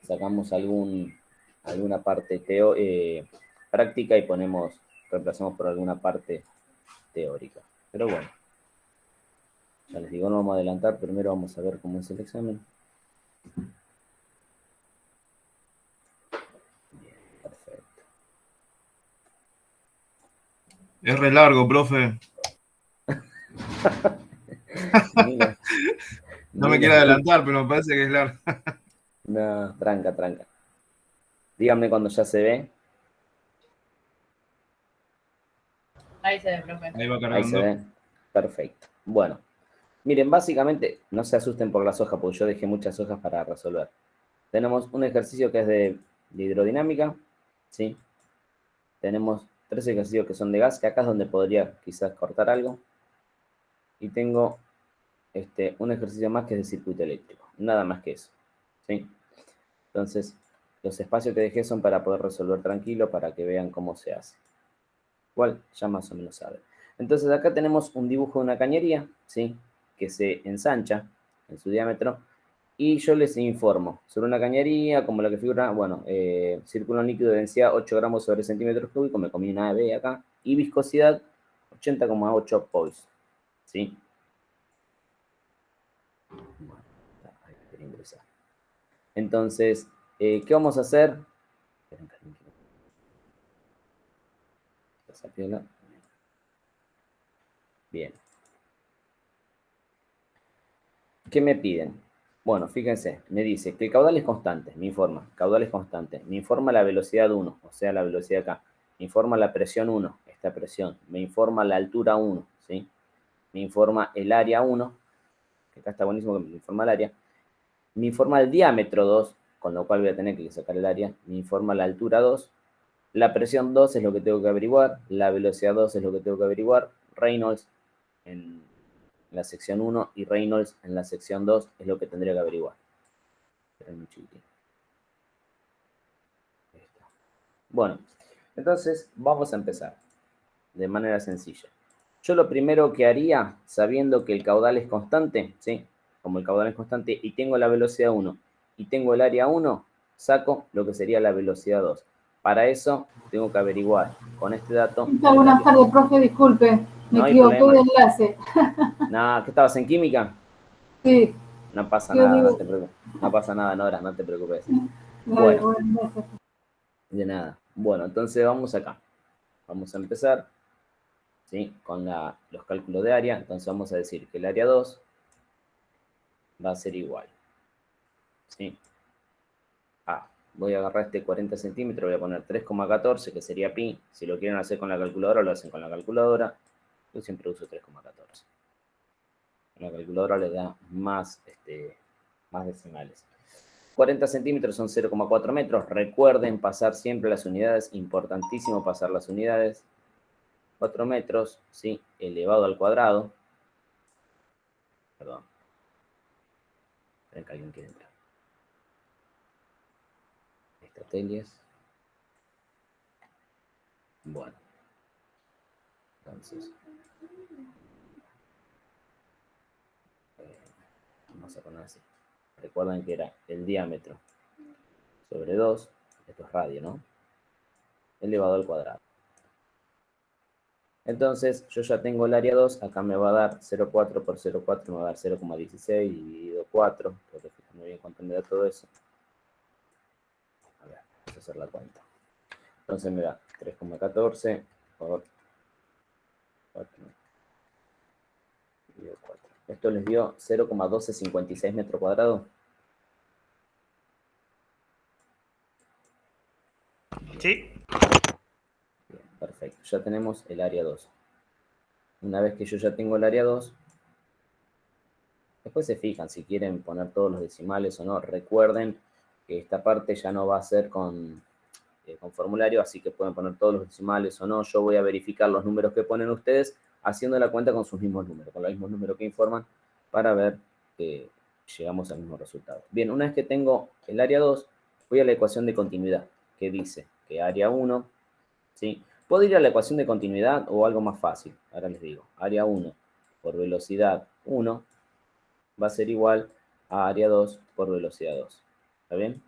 sacamos alguna parte práctica y reemplazamos por alguna parte teórica. Pero bueno, ya les digo, no vamos a adelantar, primero vamos a ver cómo es el examen. Bien, perfecto. Es re largo, profe. No me quiero adelantar, pero me parece que es largo. No, tranca. Díganme cuando ya se ve. Ahí se ve, profe. Ahí va Ahí se cargando. ve. Perfecto. Bueno, miren, básicamente, no se asusten por las hojas, porque yo dejé muchas hojas para resolver. Tenemos un ejercicio que es de hidrodinámica, ¿sí? Tenemos 3 ejercicios que son de gas, que acá es donde podría quizás cortar algo. Y tengo un ejercicio más que es de circuito eléctrico. Nada más que eso, ¿sí? Entonces, los espacios que dejé son para poder resolver tranquilo, para que vean cómo se hace. Igual ya más o menos saben. Entonces acá tenemos un dibujo de una cañería, ¿sí? Que se ensancha en su diámetro. Y yo les informo sobre una cañería, como la que figura, bueno, círculo líquido de densidad 8 gramos sobre centímetros cúbicos, me comí una B acá, y viscosidad 80,8 poise, ¿sí? Bueno, ahí quería ingresar. Entonces, ¿qué vamos a hacer? Bien. ¿Qué me piden? Bueno, fíjense, me dice que el caudal es constante, me informa, caudal es constante, me informa la velocidad 1, o sea, la velocidad acá, me informa la presión 1, esta presión, me informa la altura 1, ¿sí? Me informa el área 1, que acá está buenísimo que me informa el área, me informa el diámetro 2, con lo cual voy a tener que sacar el área, me informa la altura 2, la presión 2 es lo que tengo que averiguar, la velocidad 2 es lo que tengo que averiguar, Reynolds en la sección 1 y Reynolds en la sección 2 es lo que tendría que averiguar. Bueno, entonces vamos a empezar de manera sencilla. Yo lo primero que haría, sabiendo que el caudal es constante, ¿sí? Como el caudal es constante y tengo la velocidad 1 y tengo el área 1, saco lo que sería la velocidad 2. Para eso tengo que averiguar con este dato. Buenas tardes, profe, disculpe, me No hay equivoqué problema. de enlace. Nada, ¿qué estabas en química? Sí. No pasa Yo nada, no digo, te preocupes. No pasa nada, Nora, no te preocupes. dale, Bueno, buenas gracias. de nada. Bueno, entonces vamos acá. Vamos a empezar, ¿sí? Con los cálculos de área. Entonces vamos a decir que el área 2 va a ser igual, ¿sí? Voy a agarrar este 40 centímetros, voy a poner 3,14, que sería pi. Si lo quieren hacer con la calculadora, lo hacen con la calculadora. Yo siempre uso 3,14. La calculadora le da más decimales. 40 centímetros son 0,4 metros. Recuerden pasar siempre las unidades. Importantísimo pasar las unidades. 4 metros, ¿sí? Elevado al cuadrado. Perdón. Esperen que alguien quiere entrar. Estrategias. Bueno. Entonces. Vamos a poner así. Recuerden que era el diámetro sobre 2. Esto es radio, ¿no? Elevado al cuadrado. Entonces, yo ya tengo el área 2, acá me va a dar 0,4 por 0,4, me va a dar 0,16 dividido 4, porque fíjame bien cuánto me da todo eso. A ver, vamos a hacer la cuenta. Entonces me da 3,14 por 4 dividido 4. Esto les dio 0,1256 metros cuadrados. Sí. Bien, perfecto, ya tenemos el área 2. Una vez que yo ya tengo el área 2, después se fijan si quieren poner todos los decimales o no. Recuerden que esta parte ya no va a ser con formulario, así que pueden poner todos los decimales o no. Yo voy a verificar los números que ponen ustedes haciendo la cuenta con sus mismos números, con los mismos números que informan, para ver que llegamos al mismo resultado. Bien, una vez que tengo el área 2, voy a la ecuación de continuidad, que dice que área 1, ¿sí? Puedo ir a la ecuación de continuidad o algo más fácil. Ahora les digo, área 1 por velocidad 1 va a ser igual a área 2 por velocidad 2. ¿Está bien?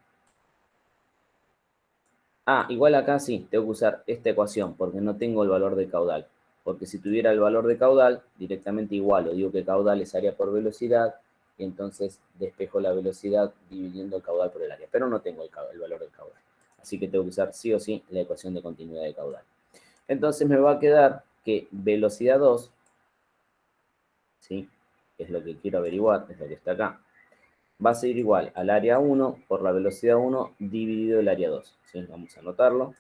Igual acá sí, tengo que usar esta ecuación porque no tengo el valor de caudal. Porque si tuviera el valor de caudal, directamente igualo. Digo que caudal es área por velocidad y entonces despejo la velocidad dividiendo el caudal por el área. Pero no tengo el valor del caudal. Así que tengo que usar sí o sí la ecuación de continuidad de caudal. Entonces me va a quedar que velocidad 2, ¿sí? Que es lo que quiero averiguar, es lo que está acá, va a ser igual al área 1 por la velocidad 1 dividido el área 2. ¿Sí? Vamos a anotarlo.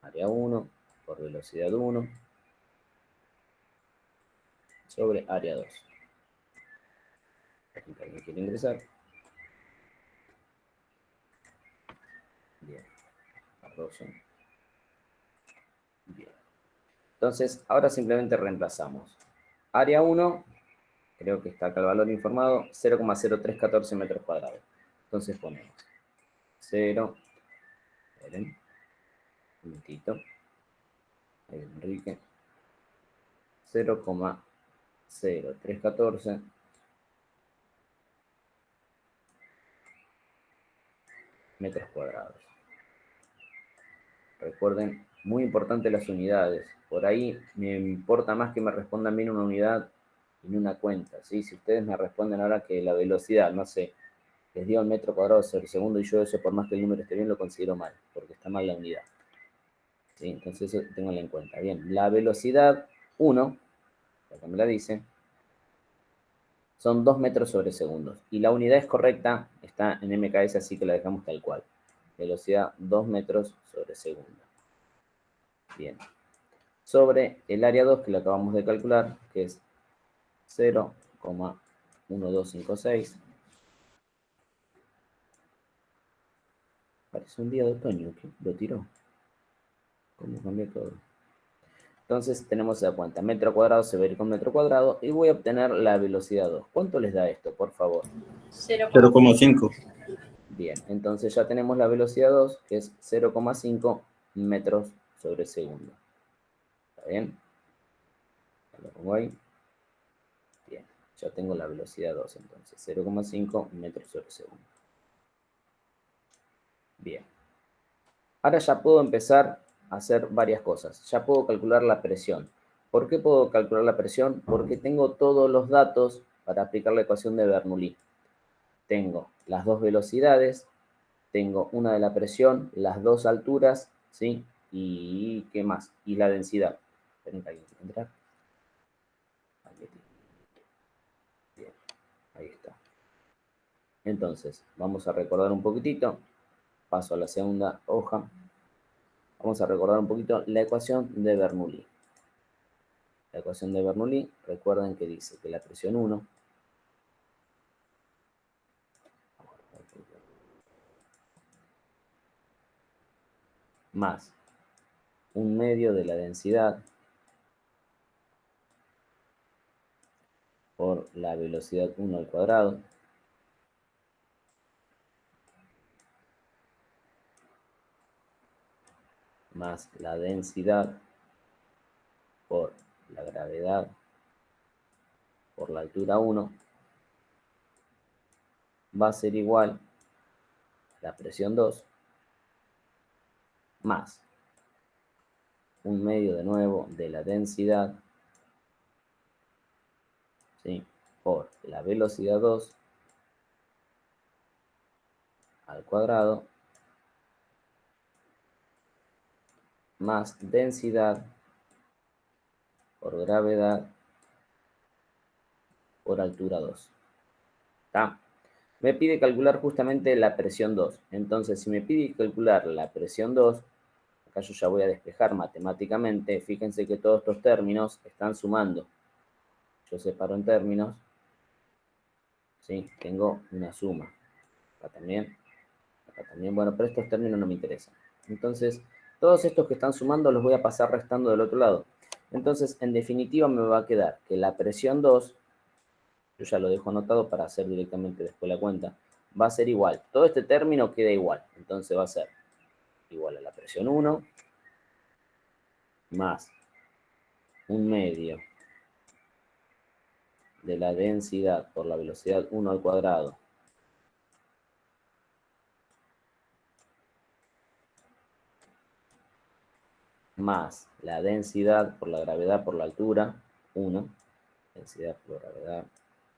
Área 1 por velocidad 1 sobre área 2. Aquí también quiere ingresar. Bien. Bien. Entonces, ahora simplemente reemplazamos. Área 1, creo que está acá el valor informado, 0,0314 metros cuadrados. Entonces ponemos 0, esperen, un momentito, ahí Enrique, 0,0314 metros cuadrados. Recuerden, muy importante las unidades. Por ahí me importa más que me respondan bien una unidad en una cuenta, ¿sí? Si ustedes me responden ahora que la velocidad, no sé, les dio el metro cuadrado sobre segundo y yo eso, por más que el número esté bien, lo considero mal, porque está mal la unidad. ¿Sí? Entonces eso tenganlo en cuenta. Bien, la velocidad 1, acá me la dice, son 2 metros sobre segundos. Y la unidad es correcta, está en MKS, así que la dejamos tal cual. Velocidad 2 metros sobre segundo. Bien. Sobre el área 2 que lo acabamos de calcular, que es 0,1256. Parece un día de otoño, que lo tiró. ¿Cómo cambió todo? Entonces tenemos esa cuenta. Metro cuadrado se va a ir con metro cuadrado y voy a obtener la velocidad 2. ¿Cuánto les da esto, por favor? 0,5. 0,5. Bien, entonces ya tenemos la velocidad 2, que es 0,5 metros sobre segundo. ¿Está bien? Lo pongo ahí. Bien, ya tengo la velocidad 2 entonces, 0,5 metros sobre segundo. Bien. Ahora ya puedo empezar a hacer varias cosas. Ya puedo calcular la presión. ¿Por qué puedo calcular la presión? Porque tengo todos los datos para aplicar la ecuación de Bernoulli. Tengo las dos velocidades, tengo una de la presión, las dos alturas, ¿sí? ¿Y qué más? Y la densidad. Esperen que alguien quiere entrar. Bien, ahí está. Entonces, vamos a recordar un poquitito. Paso a la segunda hoja. Vamos a recordar un poquito la ecuación de Bernoulli. La ecuación de Bernoulli, recuerden que dice que la presión 1 más un medio de la densidad por la velocidad 1 al cuadrado más la densidad por la gravedad por la altura 1 va a ser igual a la presión 2 más un medio de nuevo de la densidad, ¿sí? Por la velocidad 2 al cuadrado más densidad por gravedad por altura 2. ¿Está? Me pide calcular justamente la presión 2. Entonces, si me pide calcular la presión 2, acá yo ya voy a despejar matemáticamente. Fíjense que todos estos términos están sumando. Yo separo en términos. ¿Sí? Tengo una suma. Acá también. Acá también. Bueno, pero estos términos no me interesan. Entonces, todos estos que están sumando los voy a pasar restando del otro lado. Entonces, en definitiva, me va a quedar que la presión 2, yo ya lo dejo anotado para hacer directamente después la cuenta, va a ser igual. Todo este término queda igual. Entonces va a ser igual a la presión 1 más un medio de la densidad por la velocidad 1 al cuadrado más la densidad por la gravedad por la altura, 1. Densidad por gravedad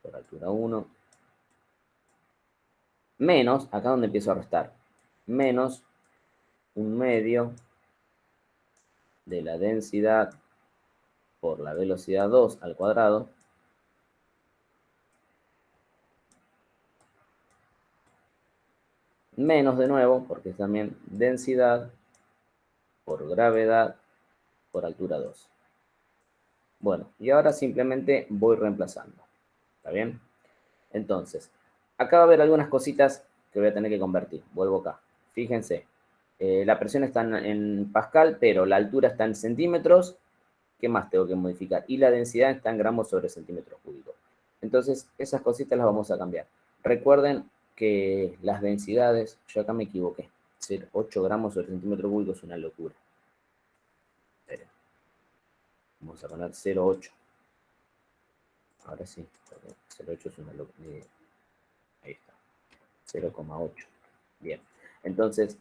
por altura, 1. Menos, acá donde empiezo a restar, menos 1/2 de la densidad por la velocidad 2 al cuadrado, menos de nuevo, porque es también densidad por gravedad por altura 2. Bueno, y ahora simplemente voy reemplazando. ¿Está bien? Entonces, acá va a haber algunas cositas que voy a tener que convertir. Vuelvo acá. Fíjense, la presión está en pascal, pero la altura está en centímetros. ¿Qué más tengo que modificar? Y la densidad está en gramos sobre centímetros cúbicos. Entonces, esas cositas las vamos a cambiar. Recuerden que las densidades, yo acá me equivoqué. 8 gramos sobre centímetro cúbico es una locura. Esperen. Vamos a poner 0,8. Ahora sí, 0,8 es una locura. Ahí está. 0,8. Bien. Entonces,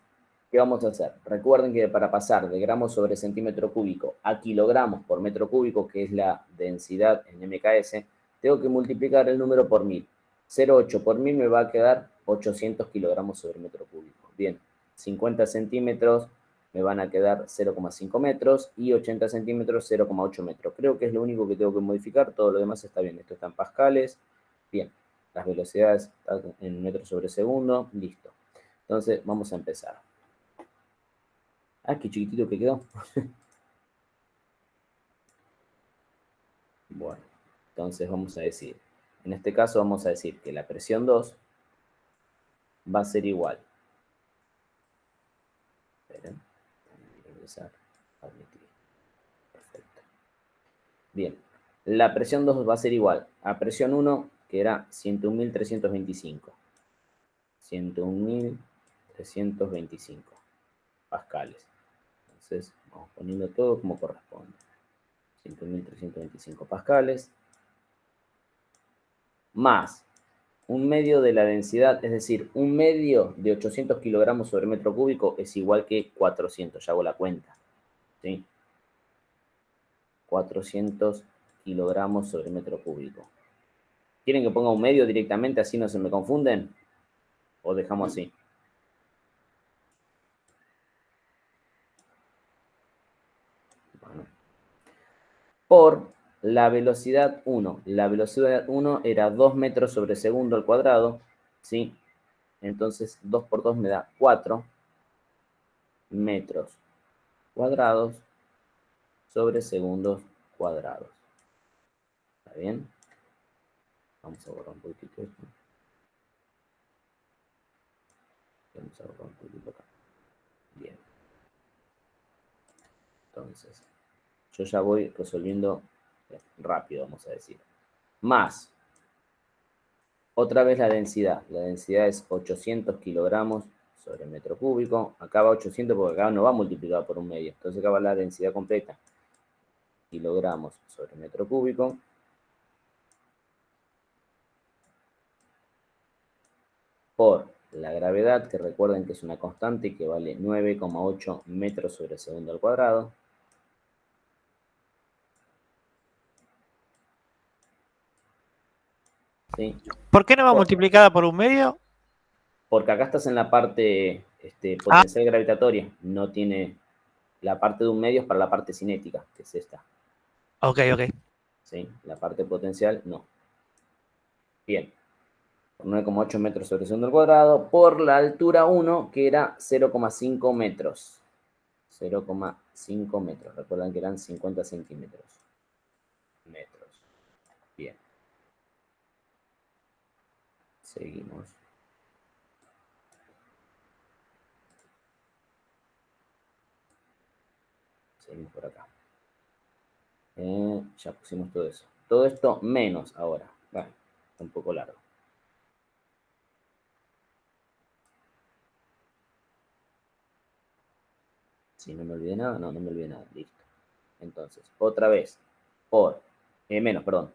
¿qué vamos a hacer? Recuerden que para pasar de gramos sobre centímetro cúbico a kilogramos por metro cúbico, que es la densidad en MKS, tengo que multiplicar el número por 1000. 0,8 por 1000 me va a quedar 800 kilogramos sobre metro cúbico. Bien, 50 centímetros me van a quedar 0,5 metros y 80 centímetros 0,8 metros. Creo que es lo único que tengo que modificar, todo lo demás está bien. Esto está en pascales. Bien, las velocidades están en metros sobre segundo, listo. Entonces, vamos a empezar. Ah, qué chiquitito que quedó. Bueno, entonces vamos a decir, en este caso vamos a decir que la presión 2 va a ser igual. Esperen, ingresar, admitir. Perfecto. Bien, la presión 2 va a ser igual a presión 1, que era 101.325. 101.325 pascales. Entonces, vamos poniendo todo como corresponde. 101.325 pascales, más 1/2 de la densidad, es decir, 1/2 de 800 kilogramos sobre metro cúbico es igual que 400, ya hago la cuenta, ¿sí? 400 kilogramos sobre metro cúbico. ¿Quieren que ponga 1/2 directamente, así no se me confunden? ¿O dejamos así? Bueno. Por la velocidad 1. La velocidad 1 era 2 metros sobre segundo al cuadrado, ¿sí? Entonces, 2 por 2 me da 4 metros cuadrados sobre segundos cuadrados. ¿Está bien? Vamos a borrar un poquito esto. Vamos a borrar un poquito acá. Bien. Entonces, yo ya voy resolviendo rápido, vamos a decir. Más, otra vez la densidad. La densidad es 800 kilogramos sobre metro cúbico. Acá va 800 porque acá no va multiplicado por 1/2. Entonces acá va la densidad completa. Kilogramos sobre metro cúbico. Por la gravedad, que recuerden que es una constante que vale 9,8 metros sobre segundo al cuadrado. ¿Sí? ¿Por qué no va multiplicada por 1/2? Porque acá estás en la parte potencial gravitatoria. No tiene la parte de 1/2 es para la parte cinética, que es esta. Ok, ok. ¿Sí? La parte potencial, no. Bien. 9,8 metros sobre segundo al cuadrado por la altura 1, que era 0,5 metros. 0,5 metros. Recuerdan que eran 50 centímetros. Metros. Bien. Seguimos. Seguimos por acá. Ya pusimos todo eso. Todo esto menos ahora. Bueno, un poco largo. Si no me olvidé nada, no me olvidé nada. Listo. Entonces, otra vez, por, menos, perdón,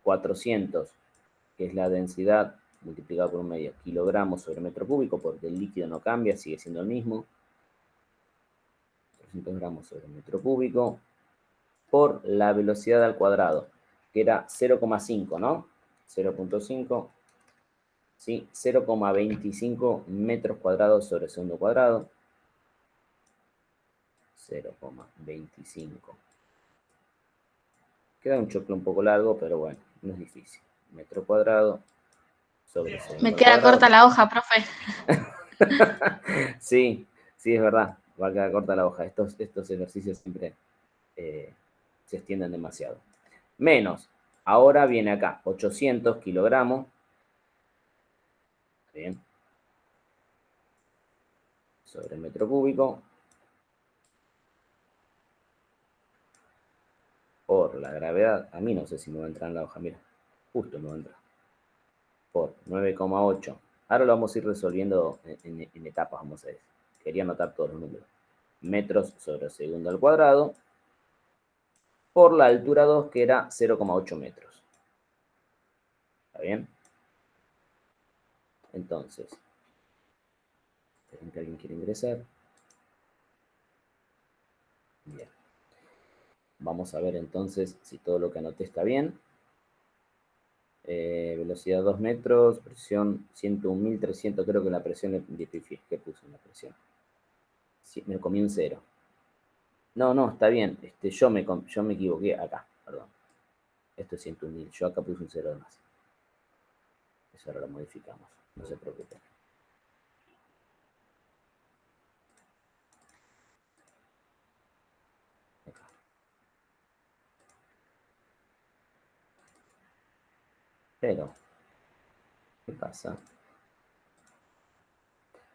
400, que es la densidad multiplicado por 1/2 kilogramos sobre metro cúbico, porque el líquido no cambia, sigue siendo el mismo. 400 gramos sobre metro cúbico por la velocidad al cuadrado, que era 0,5, ¿no? 0,5, ¿sí? 0,25 metros cuadrados sobre segundo cuadrado. 0,25. Queda un choclo un poco largo, pero bueno, no es difícil. Metro cuadrado sobre segundo Me queda cuadrado. corta la hoja, profe. Sí, sí, es verdad. Va a quedar corta la hoja. Estos ejercicios siempre se extienden demasiado. Menos. Ahora viene acá, 800 kilogramos. Bien. Sobre metro cúbico. Por la gravedad. A mí no sé si me va a entrar en la hoja, mira. Justo me va a entrar. Por 9,8. Ahora lo vamos a ir resolviendo en etapas, vamos a ver. Quería anotar todos los números. Metros sobre segundo al cuadrado. Por la altura 2, que era 0,8 metros. ¿Está bien? Entonces, esperen que alguien quiere ingresar. Bien. Vamos a ver entonces si todo lo que anoté está bien. Velocidad 2 metros, presión 101.300, creo que la presión que puse en la presión. Sí, me comí un 0. No, está bien. Yo me equivoqué acá, perdón. Esto es 101.000. Yo acá puse un 0 de más. Eso ahora lo modificamos. No se preocupen. Acá. Pero, ¿qué pasa?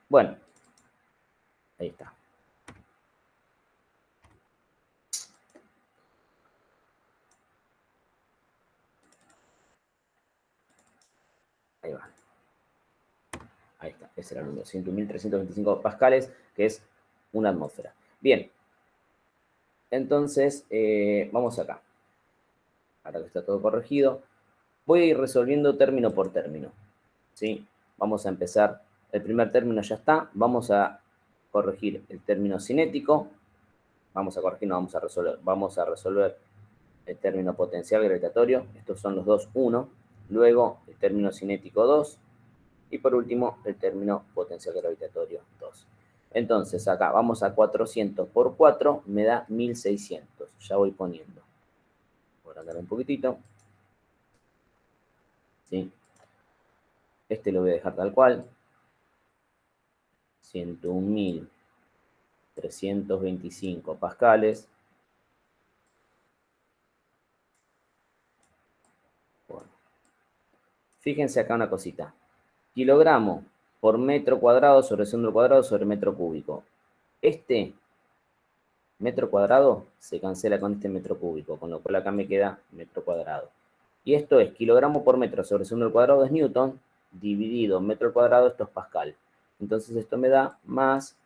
Bueno, ahí está. Ahí va. Ahí está, ese era el número, 101.325 pascales, que es una atmósfera. Bien, entonces vamos acá. Ahora que está todo corregido, voy a ir resolviendo término por término. ¿Sí? Vamos a empezar, el primer término ya está, vamos a corregir el término cinético, vamos a resolver el término potencial gravitatorio, estos son los dos 1, luego el término cinético 2, y por último, el término potencial gravitatorio 2. Entonces, acá vamos a 400 por 4, me da 1600. Ya voy poniendo. Voy a andar un poquitito. ¿Sí? Este lo voy a dejar tal cual. 101.325 pascales. Bueno. Fíjense acá una cosita. Kilogramo por metro cuadrado sobre segundo cuadrado sobre metro cúbico. Este metro cuadrado se cancela con este metro cúbico, con lo cual acá me queda metro cuadrado. Y esto es kilogramo por metro sobre segundo al cuadrado es newton, dividido metro al cuadrado, esto es pascal. Entonces esto me da más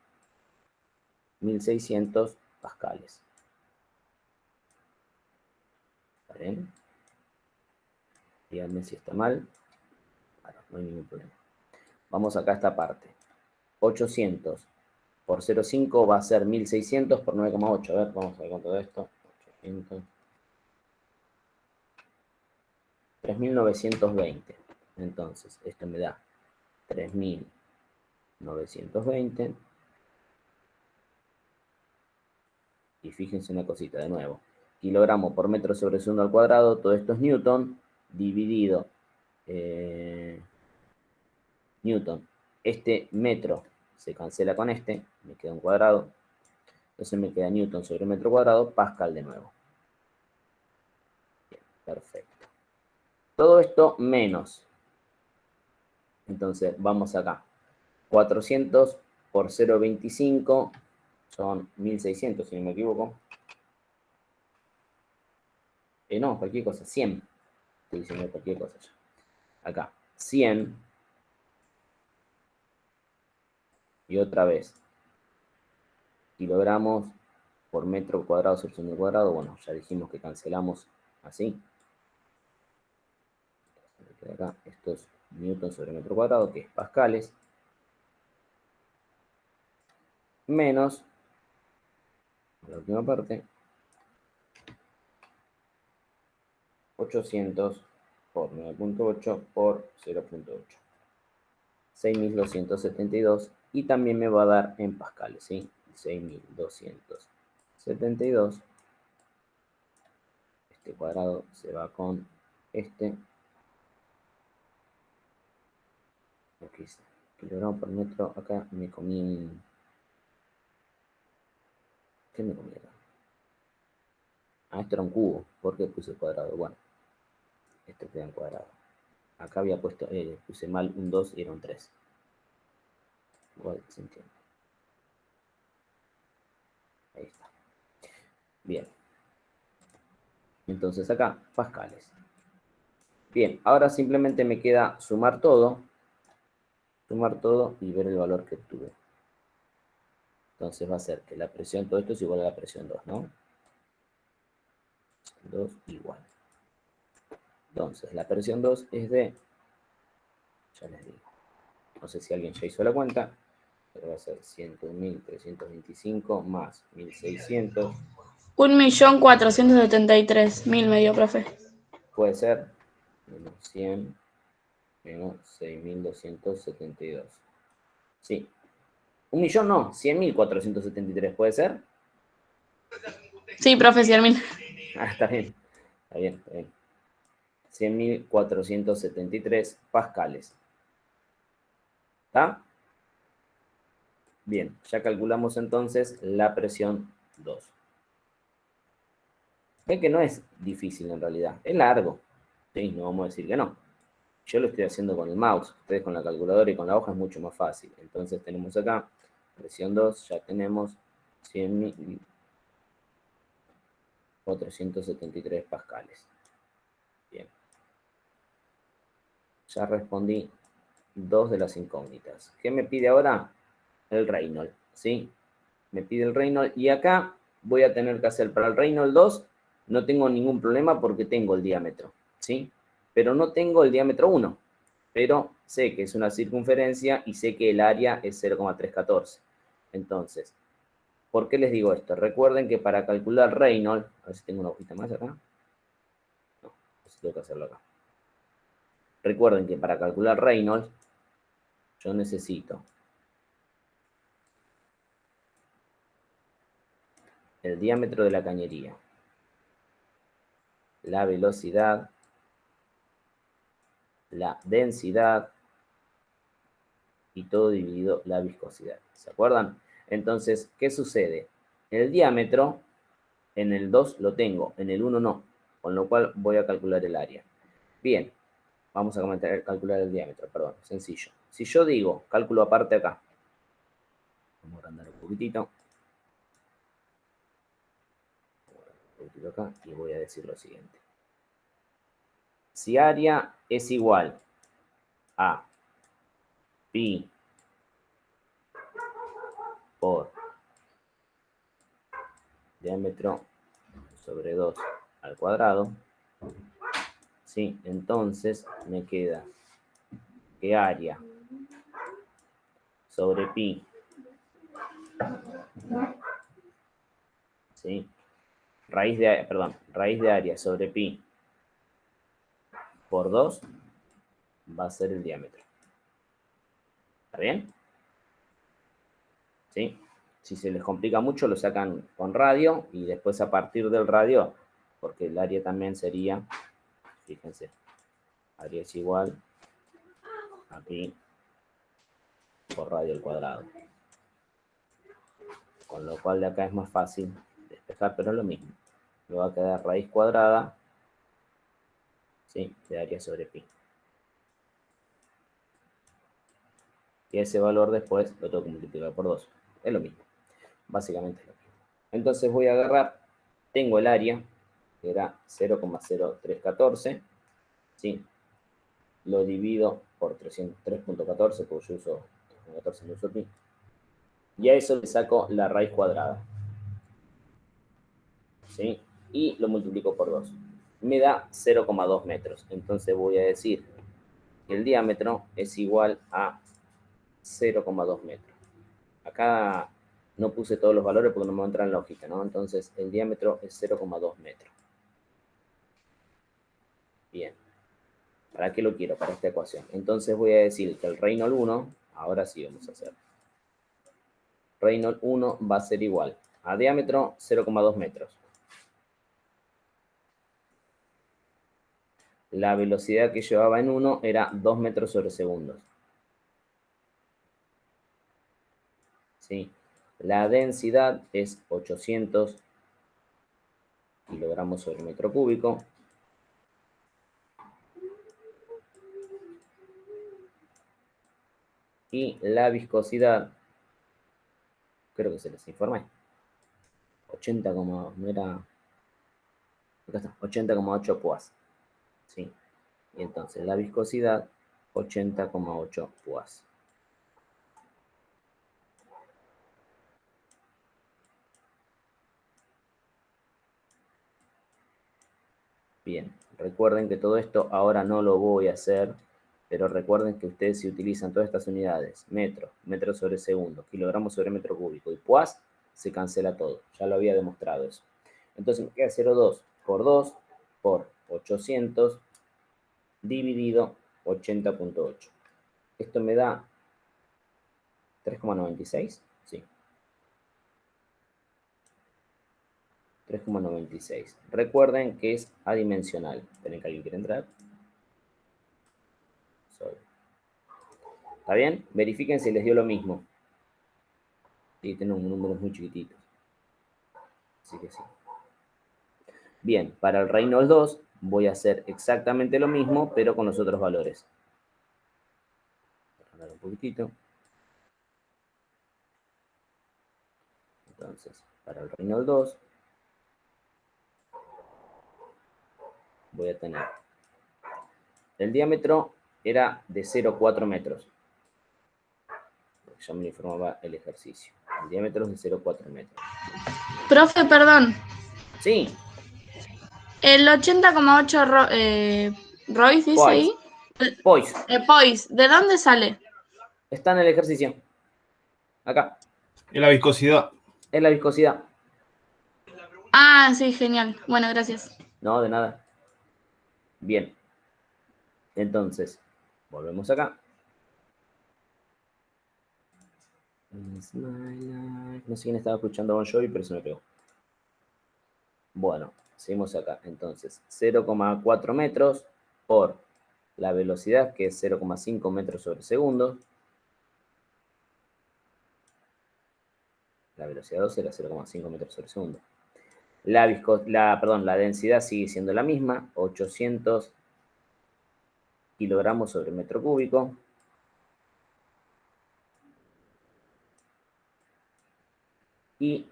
1600 pascales. ¿Está bien? Díganme si está mal. Bueno, no hay ningún problema. Vamos acá a esta parte. 800 por 0,5 va a ser 1600 por 9,8. A ver, vamos a ver cuánto de esto. 800. 3.920. Entonces, esto me da 3.920. Y fíjense una cosita de nuevo. Kilogramo por metro sobre segundo al cuadrado, todo esto es newton, dividido newton. Este metro se cancela con este, me queda un cuadrado. Entonces me queda newton sobre metro cuadrado, pascal de nuevo. Bien, perfecto. Todo esto menos. Entonces, vamos acá. 400 por 0,25 son 1.600, si no me equivoco. No, cualquier cosa, 100. Estoy diciendo cualquier cosa ya. Acá, 100. Y otra vez, kilogramos por metro cuadrado sobre segundo cuadrado. Bueno, ya dijimos que cancelamos así. Acá, esto es newton sobre metro cuadrado, que es pascales. Menos la última parte. 800 por 9.8 por 0.8. 6.272 y también me va a dar en pascales, ¿sí? 6.272. Este cuadrado se va con este. Aquí está. Kilogramo por metro. Acá me comí. ¿Qué me comí acá? Ah, esto era un cubo. ¿Por qué puse cuadrado? Bueno, esto queda en cuadrado. Acá había puesto, puse mal un 2 y era un 3. Igual se entiende. Ahí está. Bien. Entonces acá, pascales. Bien, ahora simplemente me queda sumar todo y ver el valor que obtuve. Entonces va a ser que la presión, todo esto es igual a la presión 2, ¿no? 2 igual. Entonces, la presión 2 es de, ya les digo, no sé si alguien ya hizo la cuenta, pero va a ser 101.325 más 1.600. 1.473.000 me dio, profe. Puede ser menos 100 menos 6.272. Sí. 1.000.000 no, 100.473, ¿puede ser? Sí, profe, 100.000. Ah, está bien. Está bien, está bien. 100.473 pascales. ¿Está? Bien, ya calculamos entonces la presión 2. Ven que no es difícil en realidad, es largo. ¿Sí? No vamos a decir que no. Yo lo estoy haciendo con el mouse, ustedes con la calculadora y con la hoja es mucho más fácil. Entonces tenemos acá, presión 2, ya tenemos 100.473 pascales. Bien. Ya respondí 2 de las incógnitas. ¿Qué me pide ahora? El Reynolds, ¿sí? Me pide el Reynolds y acá voy a tener que hacer para el Reynolds 2, no tengo ningún problema porque tengo el diámetro, ¿sí? Pero no tengo el diámetro 1, pero sé que es una circunferencia y sé que el área es 0,314. Entonces, ¿por qué les digo esto? Recuerden que para calcular Reynolds, a ver si tengo una hojita más acá. No, pues tengo que hacerlo acá. Recuerden que para calcular Reynolds, yo necesito el diámetro de la cañería, la velocidad, la densidad y todo dividido la viscosidad. ¿Se acuerdan? Entonces, ¿qué sucede? El diámetro en el 2 lo tengo, en el 1 no, con lo cual voy a calcular el área. Bien, vamos a calcular el diámetro, perdón, sencillo. Si yo digo, cálculo aparte acá, vamos a agrandar un poquitito acá y voy a decir lo siguiente. Si área es igual a pi por diámetro sobre 2 al cuadrado, ¿sí? Entonces me queda que área sobre pi, ¿sí? Raíz de área sobre pi por 2 va a ser el diámetro. ¿Está bien? ¿Sí? Si se les complica mucho, lo sacan con radio y después a partir del radio, porque el área también sería, fíjense, área es igual a pi por radio al cuadrado. Con lo cual de acá es más fácil despejar, pero es lo mismo. Me va a quedar raíz cuadrada, ¿sí? De área sobre pi. Y ese valor después lo tengo que multiplicar por 2. Es lo mismo. Básicamente es lo mismo. Entonces voy a agarrar, tengo el área, que era 0,0314, ¿sí? Lo divido por 3.14, porque yo uso 3.14, no uso pi. Y a eso le saco la raíz cuadrada, ¿sí? Y lo multiplico por 2. Me da 0,2 metros. Entonces voy a decir que el diámetro es igual a 0,2 metros. Acá No puse todos los valores porque no me entran en la hojita, ¿no? Entonces, el diámetro es 0,2 metros. Bien. ¿Para qué lo quiero? Para esta ecuación. Entonces voy a decir que el Reynolds 1, ahora sí vamos a hacer. Reynolds 1 va a ser igual a diámetro 0,2 metros. La velocidad que llevaba en 1 era 2 metros sobre segundos. ¿Sí? La densidad es 800 kilogramos sobre metro cúbico. Y la viscosidad, creo que se les informé, 80, no era, acá está, 80,8 PUAS. ¿Sí? Y entonces la viscosidad, 80,8 PUAS. Bien, recuerden que todo esto ahora no lo voy a hacer, pero recuerden que ustedes si utilizan todas estas unidades, metro, metro sobre segundo, kilogramos sobre metro cúbico y PUAS, se cancela todo. Ya lo había demostrado eso. Entonces me queda 0,2 por 2 por 800 dividido 80,8. Esto me da 3,96. Sí. 3,96. Recuerden que es adimensional. ¿Tienen que alguien quiere entrar? ¿Está bien? Verifiquen si les dio lo mismo. Sí, tenemos números muy chiquititos. Así que sí. Bien, para el Reynolds 2 voy a hacer exactamente lo mismo, pero con los otros valores. Voy a ganar un poquitito. Entonces, para el Reynolds 2 voy a tener el diámetro era de 0,4 metros. Ya me informaba el ejercicio. El diámetro es de 0,4 metros. Profe, perdón. Sí. El 80,8 Royce dice ahí. Poise. Poise, ¿de dónde sale? Está en el ejercicio. Acá. Es la viscosidad. Es la viscosidad. Ah, sí, genial. Bueno, gracias. No, de nada. Bien. Entonces, volvemos acá. No sé quién estaba escuchando Bon Jovi, pero se me pegó. Bueno, seguimos acá. Entonces, 0,4 metros por la velocidad, que es 0,5 metros sobre segundo. La velocidad 2 era 0,5 metros sobre segundo. La densidad sigue siendo la misma, 800 kilogramos sobre metro cúbico. Y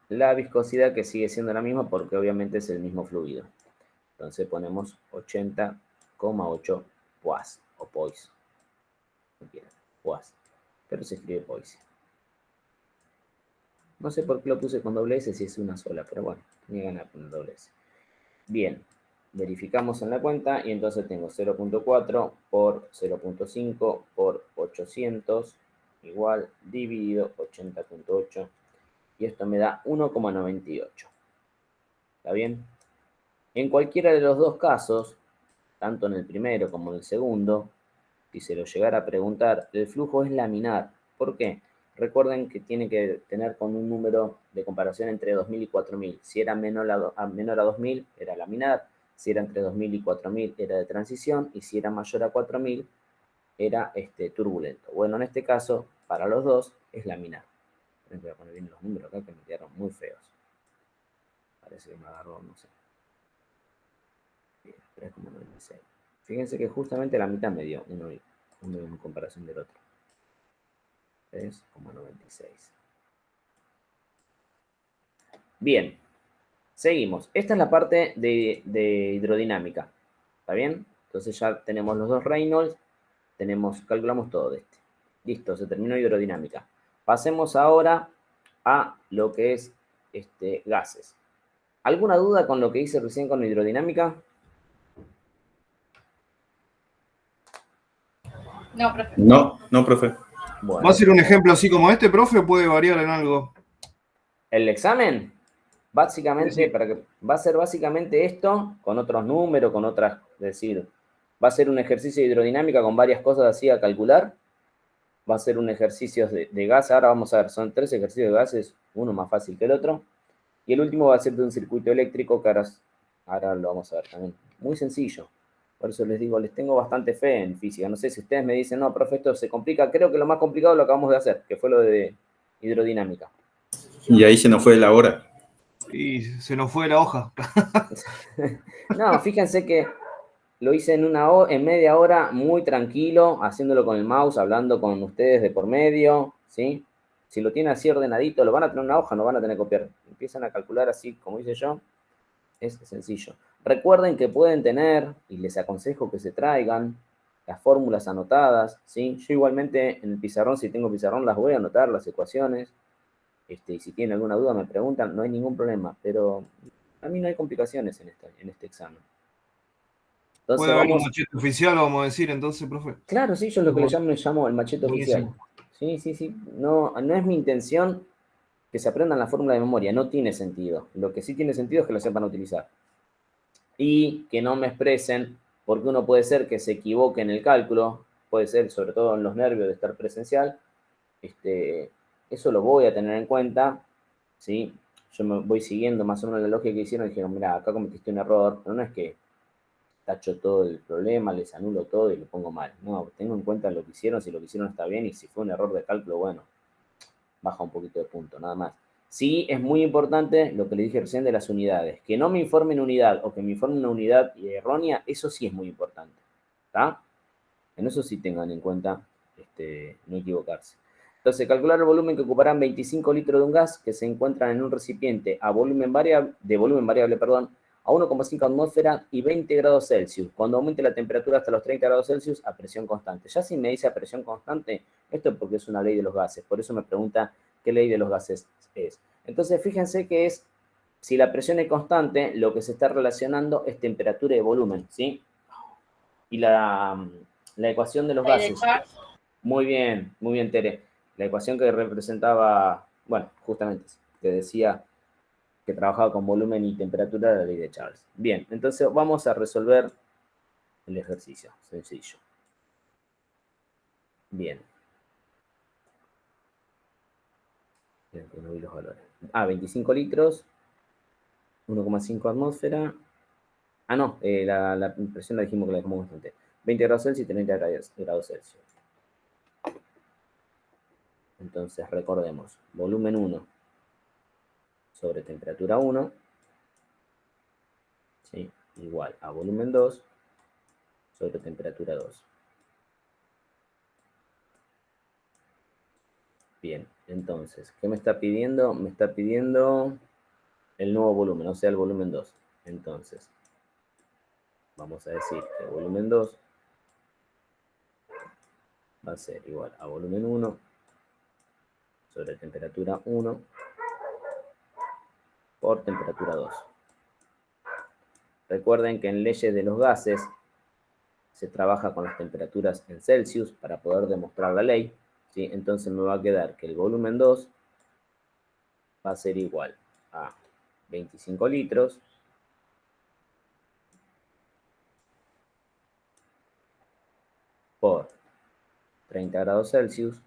la viscosidad que sigue siendo la misma porque obviamente es el mismo fluido. Entonces ponemos 80,8 PUAS o POIS. No quieran, PUAS. Pero se escribe POIS. No sé por qué lo puse con doble S si es una sola, pero bueno, tenía ganas de poner doble S. Bien, verificamos en la cuenta y entonces tengo 0,4 por 0,5 por 800 igual dividido 80,8 y esto me da 1,98. ¿Está bien? En cualquiera de los dos casos, tanto en el primero como en el segundo, si se lo llegara a preguntar, el flujo es laminar. ¿Por qué? Recuerden que tiene que tener con un número de comparación entre 2000 y 4000. Si era menor a 2000, era laminar. Si era entre 2000 y 4000, era de transición. Y si era mayor a 4000, era turbulento. Bueno, en este caso, para los dos, es laminar. Voy a poner bien los números acá que me quedaron muy feos. Parece que me agarró, no sé. 3,96. Fíjense que justamente la mitad me dio uno en comparación del otro. 3,96. Bien, seguimos. Esta es la parte de hidrodinámica. ¿Está bien? Entonces ya tenemos los dos Reynolds, calculamos todo de este. Listo, se terminó hidrodinámica. Pasemos ahora a lo que es gases. ¿Alguna duda con lo que hice recién con la hidrodinámica? No, profe. No, profe. Bueno, ¿Va a ser un ejemplo así como este, profe, o puede variar en algo? el examen, básicamente, Sí. va a ser básicamente esto, con otros números, con otras, es decir, va a ser un ejercicio de hidrodinámica con varias cosas así a calcular, va a ser un ejercicio de gas, ahora vamos a ver, son 3 ejercicios de gases, uno más fácil que el otro, y el último va a ser de un circuito eléctrico que ahora lo vamos a ver también, muy sencillo. Por eso les digo, les tengo bastante fe en física. No sé si ustedes me dicen, no, profe, esto se complica. Creo que lo más complicado lo acabamos de hacer, que fue lo de hidrodinámica. Y ahí se nos fue la hora. Y se nos fue la hoja. No, fíjense que lo hice en media hora, muy tranquilo, haciéndolo con el mouse, hablando con ustedes de por medio, ¿sí? Si lo tienen así ordenadito, lo van a tener en una hoja, no van a tener que copiar. Empiezan a calcular así, como hice yo, es sencillo. Recuerden que pueden tener, y les aconsejo que se traigan, las fórmulas anotadas, ¿sí? Yo igualmente en el pizarrón, si tengo pizarrón, las voy a anotar, las ecuaciones. Y si tienen alguna duda me preguntan, no hay ningún problema, pero a mí no hay complicaciones en este examen. Puede Entonces haber un vamos, machete oficial, vamos a decir, entonces, profe. claro, sí, yo lo que le llamo el machete oficial. Buenísimo. Sí, sí, sí, no, no es mi intención que se aprendan la fórmula de memoria, no tiene sentido. Lo que sí tiene sentido es que lo sepan utilizar. Y que no me expresen, porque uno puede ser que se equivoque en el cálculo, puede ser sobre todo en los nervios de estar presencial, eso lo voy a tener en cuenta, ¿sí? Yo me voy siguiendo más o menos la lógica que hicieron y dijeron, mira, acá cometiste un error, pero no es que tacho todo el problema, les anulo todo y lo pongo mal. No, tengo en cuenta lo que hicieron, si lo que hicieron está bien y si fue un error de cálculo, bueno, baja un poquito de punto, nada más. Sí, es muy importante lo que le dije recién de las unidades. Que no me informen unidad o que me informen una unidad errónea, eso sí es muy importante. ¿Está? En eso sí tengan en cuenta no equivocarse. Entonces, calcular el volumen que ocuparán 25 litros de un gas que se encuentran en un recipiente a volumen variable, a 1,5 atmósfera y 20 grados Celsius, cuando aumente la temperatura hasta los 30 grados Celsius a presión constante. Ya si me dice a presión constante, esto es porque es una ley de los gases, por eso me pregunta qué ley de los gases es. Entonces, fíjense que es, si la presión es constante, lo que se está relacionando es temperatura y volumen, ¿sí? Y la ecuación de los Ley de gases. Charles. Muy bien, Tere. La ecuación que representaba, bueno, justamente, que decía que trabajaba con volumen y temperatura de la ley de Charles. Bien, entonces vamos a resolver el ejercicio, sencillo. Bien. Bien, que no vi los valores. 25 litros, 1,5 atmósfera. Ah, no, la presión la dijimos que la dejamos constante. 20 grados Celsius y 30 grados Celsius. Entonces recordemos, volumen 1 sobre temperatura 1, ¿sí? Igual a volumen 2 sobre temperatura 2. Bien, entonces, ¿qué me está pidiendo? Me está pidiendo el nuevo volumen, o sea, el volumen 2. Entonces, vamos a decir que el volumen 2 va a ser igual a volumen 1 sobre temperatura 1 por temperatura 2. Recuerden que en leyes de los gases se trabaja con las temperaturas en Celsius para poder demostrar la ley, ¿sí? Entonces me va a quedar que el volumen 2 va a ser igual a 25 litros por 30 grados Celsius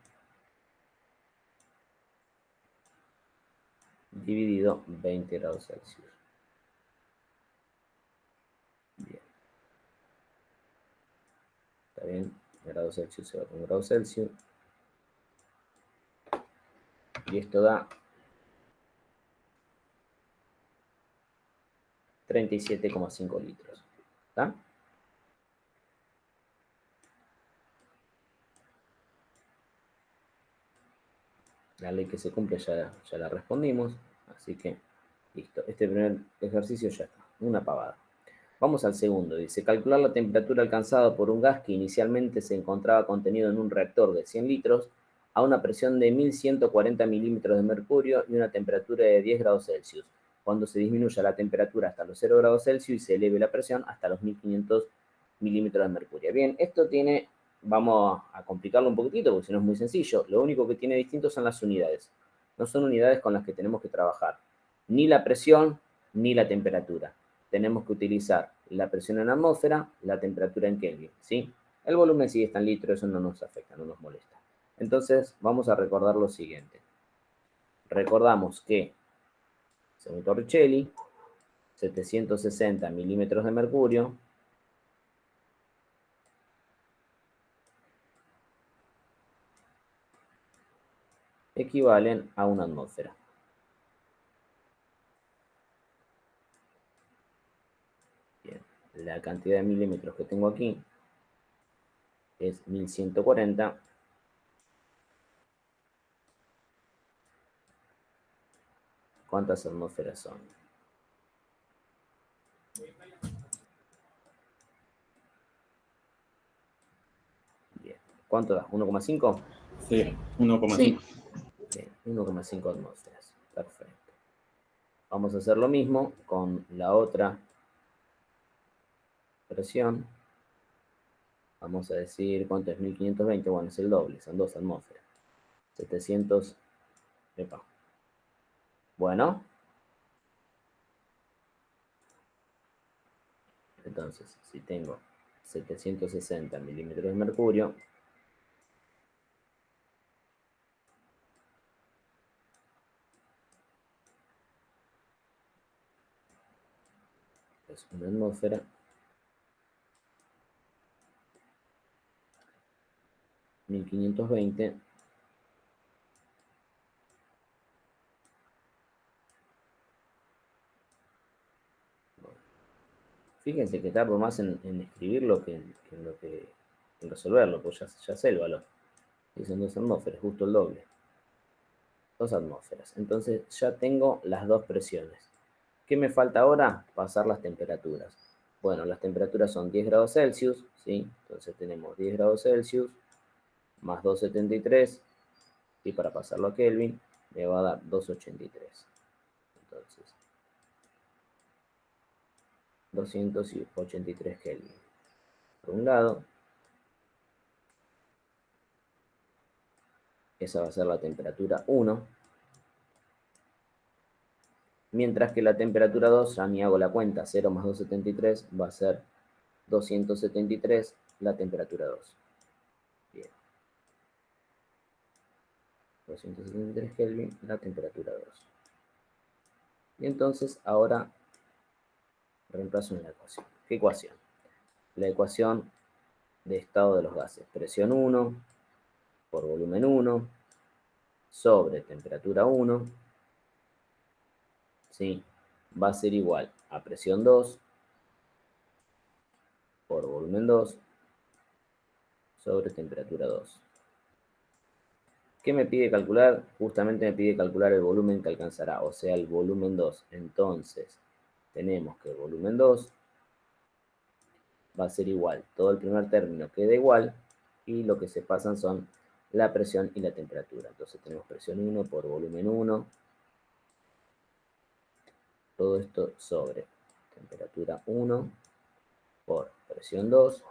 dividido 20 grados Celsius. Bien. ¿Está bien? Grados Celsius se va con grados Celsius. Y esto da 37,5 litros. ¿Está? La ley que se cumple ya la respondimos. Así que, listo. Este primer ejercicio ya está. Una pavada. Vamos al segundo. Dice, calcular la temperatura alcanzada por un gas que inicialmente se encontraba contenido en un reactor de 100 litros a una presión de 1140 milímetros de mercurio y una temperatura de 10 grados Celsius, cuando se disminuya la temperatura hasta los 0 grados Celsius y se eleve la presión hasta los 1500 milímetros de mercurio. Bien, esto tiene vamos a complicarlo un poquitito porque si no es muy sencillo. Lo único que tiene distinto son las unidades. No son unidades con las que tenemos que trabajar. Ni la presión, ni la temperatura. Tenemos que utilizar la presión en atmósfera, la temperatura en Kelvin, ¿sí? El volumen sí está en litros, eso no nos afecta, no nos molesta. Entonces, vamos a recordar lo siguiente. Recordamos que, según Torricelli, 760 milímetros de mercurio equivalen a una atmósfera. Bien, la cantidad de milímetros que tengo aquí es 1140. ¿Cuántas atmósferas son? Bien. ¿Cuánto da? ¿1,5? Sí, 1,5. Bien, 1,5 atmósferas. Perfecto. Vamos a hacer lo mismo con la otra presión. Vamos a decir, ¿cuánto es 1520? Bueno, es el doble, son 2 atmósferas. 700. Epa. Bueno. Entonces, si tengo 760 milímetros de mercurio, es una atmósfera, (1520) Fíjense que tardo más en escribirlo que en resolverlo, pues ya sé el valor. Dicen 2 atmósferas, justo el doble. 2 atmósferas. Entonces ya tengo las 2 presiones. ¿Qué me falta ahora? Pasar las temperaturas. Bueno, las temperaturas son 10 grados Celsius, ¿sí? Entonces tenemos 10 grados Celsius más 273, y para pasarlo a Kelvin me va a dar 283. Entonces, 283 Kelvin. Por un lado, esa va a ser la temperatura 1. Mientras que la temperatura 2, ya ni hago la cuenta, 0 más 273 va a ser 273 la temperatura 2. Bien. 273 Kelvin la temperatura 2. Y entonces ahora reemplazo en la ecuación. ¿Qué ecuación? La ecuación de estado de los gases. Presión 1 por volumen 1 sobre temperatura 1, ¿sí? Va a ser igual a presión 2 por volumen 2 sobre temperatura 2. ¿Qué me pide calcular? Justamente me pide calcular el volumen que alcanzará, o sea, el volumen 2. Entonces, tenemos que el volumen 2 va a ser igual. Todo el primer término queda igual y lo que se pasan son la presión y la temperatura. Entonces tenemos presión 1 por volumen 1. Todo esto sobre temperatura 1 por presión 2.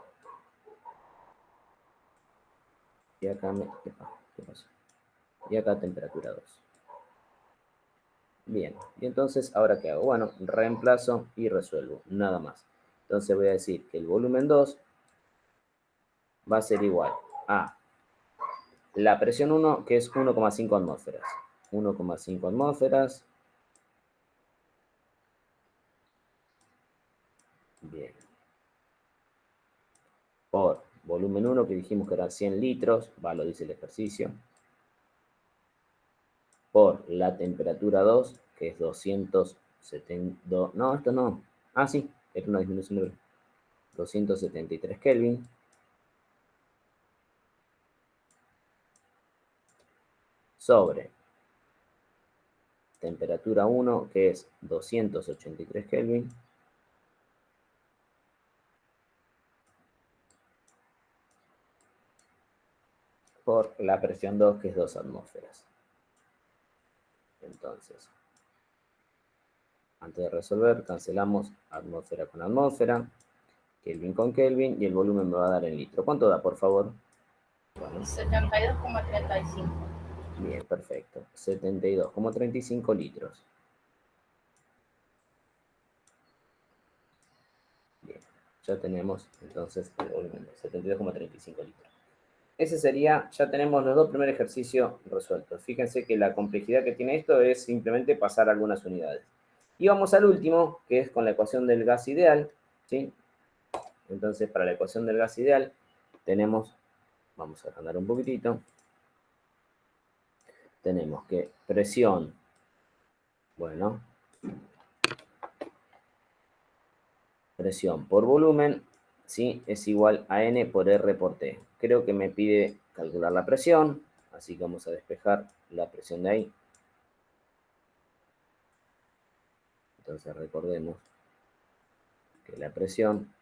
Y acá ¿qué pasó? Y acá temperatura 2. Bien, y entonces, ¿ahora qué hago? Bueno, reemplazo y resuelvo, nada más. Entonces voy a decir que el volumen 2 va a ser igual a la presión 1, que es 1,5 atmósferas. 1,5 atmósferas. Bien. Por volumen 1, que dijimos que eran 100 litros, va, lo dice el ejercicio. Por la temperatura 2, que es 270, no, esto no, sí, es una disminución de 273 Kelvin, sobre temperatura 1, que es 283 Kelvin, por la presión 2, que es 2 atmósferas. Entonces, antes de resolver, cancelamos atmósfera con atmósfera. Kelvin con Kelvin, y el volumen me va a dar en litro. ¿Cuánto da, por favor? 72,35. Bien, perfecto. 72,35 litros. Bien, ya tenemos entonces el volumen de 72,35 litros. Ese sería, ya tenemos los dos primeros ejercicios resueltos. Fíjense que la complejidad que tiene esto es simplemente pasar algunas unidades. Y vamos al último, que es con la ecuación del gas ideal, ¿sí? Entonces, para la ecuación del gas ideal, tenemos, vamos a agrandar un poquitito, tenemos que presión, bueno, presión por volumen, ¿sí? Es igual a N por R por T. Creo que me pide calcular la presión, así que vamos a despejar la presión de ahí. Entonces recordemos que la presión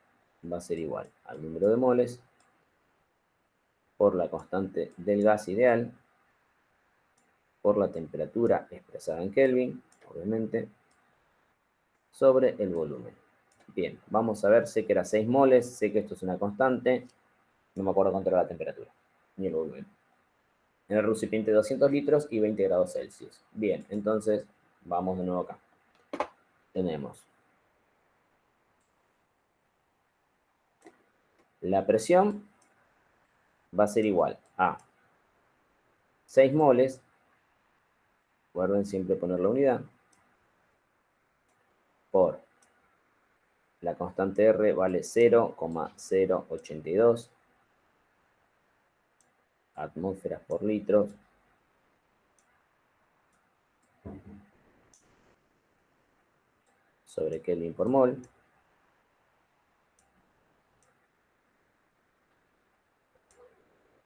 va a ser igual al número de moles por la constante del gas ideal, por la temperatura expresada en Kelvin, obviamente, sobre el volumen. Bien, vamos a ver, sé que era 6 moles, sé que esto es una constante, no me acuerdo cuánto era la temperatura, ni el volumen. En el recipiente 200 litros y 20 grados Celsius. Bien, entonces vamos de nuevo acá. Tenemos la presión va a ser igual a 6 moles, guarden siempre poner la unidad, por la constante R vale 0,082 atmósferas por litro, sobre Kelvin por mol,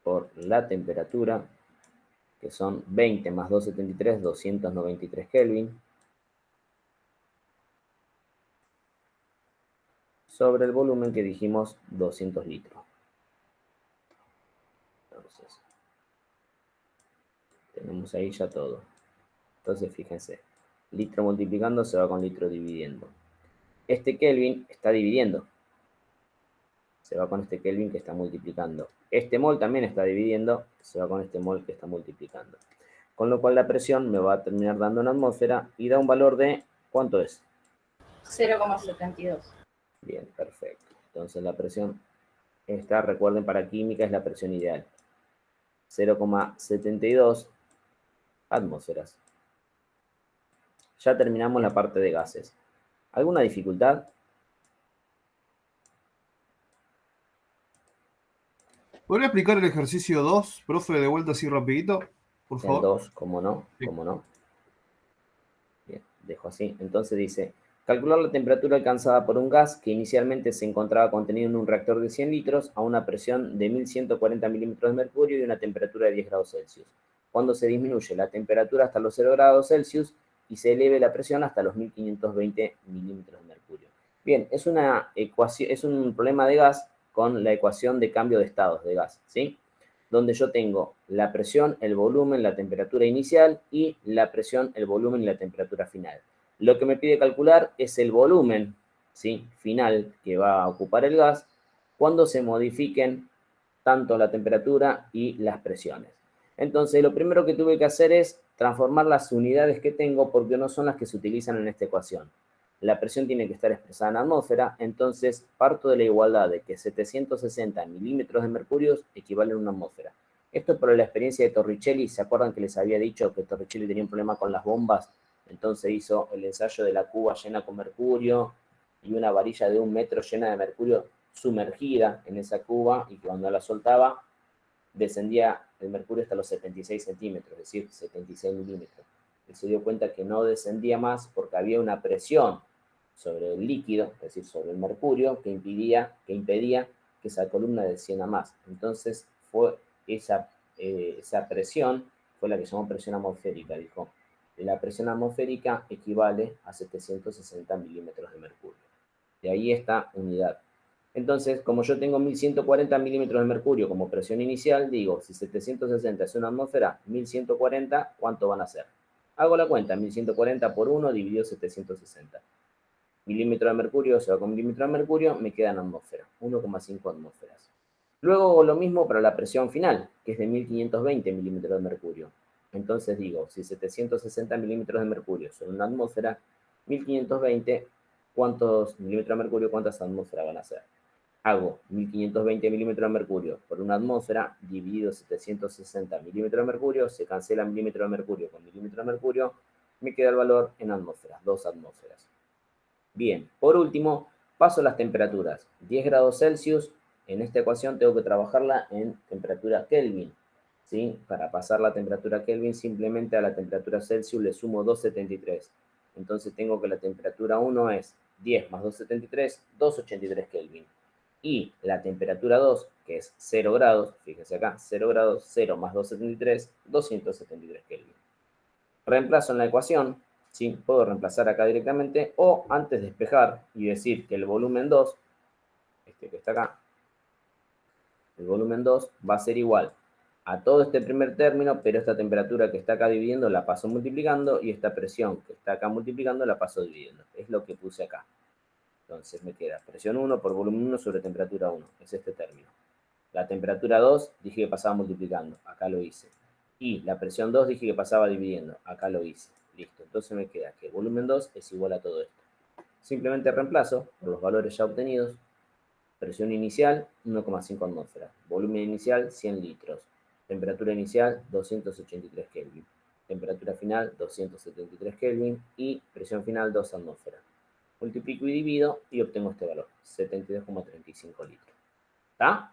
por la temperatura, que son 20 más 273, 293 Kelvin, sobre el volumen que dijimos 200 litros. Entonces, tenemos ahí ya todo. Entonces, fíjense, litro multiplicando se va con litro dividiendo. Este Kelvin está dividiendo. Se va con este Kelvin que está multiplicando. Este mol también está dividiendo, se va con este mol que está multiplicando. Con lo cual la presión me va a terminar dando una atmósfera y da un valor de, ¿cuánto es? 0,72. Bien, perfecto. Entonces la presión esta, recuerden, para química es la presión ideal. 0,72 atmósferas. Ya terminamos la parte de gases. ¿Alguna dificultad? ¿Podría explicar el ejercicio 2, profe, de vuelta así rapidito? Por El favor. 2, ¿cómo no? Sí. ¿Cómo no? Bien, dejo así. Entonces dice, calcular la temperatura alcanzada por un gas que inicialmente se encontraba contenido en un reactor de 100 litros a una presión de 1140 milímetros de mercurio y una temperatura de 10 grados Celsius. Cuando se disminuye la temperatura hasta los 0 grados Celsius y se eleve la presión hasta los 1520 milímetros de mercurio. Bien, es una ecuación, es un problema de gas con la ecuación de cambio de estados de gas, ¿sí? Donde yo tengo la presión, el volumen, la temperatura inicial y la presión, el volumen y la temperatura final. Lo que me pide calcular es el volumen, ¿sí?, final que va a ocupar el gas cuando se modifiquen tanto la temperatura y las presiones. Entonces, lo primero que tuve que hacer es transformar las unidades que tengo porque no son las que se utilizan en esta ecuación. La presión tiene que estar expresada en atmósfera, entonces parto de la igualdad de que 760 milímetros de mercurio equivalen a una atmósfera. Esto es por la experiencia de Torricelli. ¿Se acuerdan que les había dicho que Torricelli tenía un problema con las bombas? Entonces hizo el ensayo de la cuba llena con mercurio y una varilla de 1 metro llena de mercurio sumergida en esa cuba, y cuando la soltaba descendía el mercurio hasta los 76 centímetros, es decir, 76 milímetros. Él se dio cuenta que no descendía más porque había una presión sobre el líquido, es decir, sobre el mercurio, que impedía que esa columna descienda más. Entonces fue esa presión, fue la que llamó presión atmosférica. Dijo, la presión atmosférica equivale a 760 milímetros de mercurio. De ahí esta unidad. Entonces, como yo tengo 1140 milímetros de mercurio como presión inicial, digo, si 760 es una atmósfera, 1140, ¿cuánto van a ser? Hago la cuenta, 1140 por 1 dividido 760. milímetro de mercurio se va con milímetro de mercurio, me queda en atmósfera, 1,5 atmósferas. Luego hago lo mismo para la presión final, que es de 1520 milímetros de mercurio. Entonces digo, si 760 milímetros de mercurio son una atmósfera, 1520, ¿cuántos milímetros de mercurio, cuántas atmósferas van a ser? Hago 1520 milímetros de mercurio por una atmósfera, dividido 760 milímetros de mercurio, se cancela milímetro de mercurio con milímetro de mercurio, me queda el valor en atmósferas, 2 atmósferas. Bien, por último, paso las temperaturas. 10 grados Celsius, en esta ecuación tengo que trabajarla en temperatura Kelvin, ¿sí? Para pasar la temperatura Kelvin, simplemente a la temperatura Celsius le sumo 273. Entonces tengo que la temperatura 1 es 10 más 273, 283 Kelvin. Y la temperatura 2, que es 0 grados, fíjense acá, 0 grados, 0 más 273, 273 Kelvin. Reemplazo en la ecuación, ¿sí? Puedo reemplazar acá directamente, o antes de despejar y decir que el volumen 2, este que está acá, el volumen 2 va a ser igual a todo este primer término, pero esta temperatura que está acá dividiendo la paso multiplicando, y esta presión que está acá multiplicando la paso dividiendo. Es lo que puse acá. Entonces me queda presión 1 por volumen 1 sobre temperatura 1. Es este término. La temperatura 2 dije que pasaba multiplicando. Acá lo hice. Y la presión 2 dije que pasaba dividiendo. Acá lo hice. Listo. Entonces me queda que volumen 2 es igual a todo esto. Simplemente reemplazo por los valores ya obtenidos. Presión inicial, 1,5 atmósferas. Volumen inicial, 100 litros. Temperatura inicial, 283 Kelvin. Temperatura final, 273 Kelvin. Y presión final, 2 atmósferas. Multiplico y divido y obtengo este valor, 72,35 litros. ¿Está?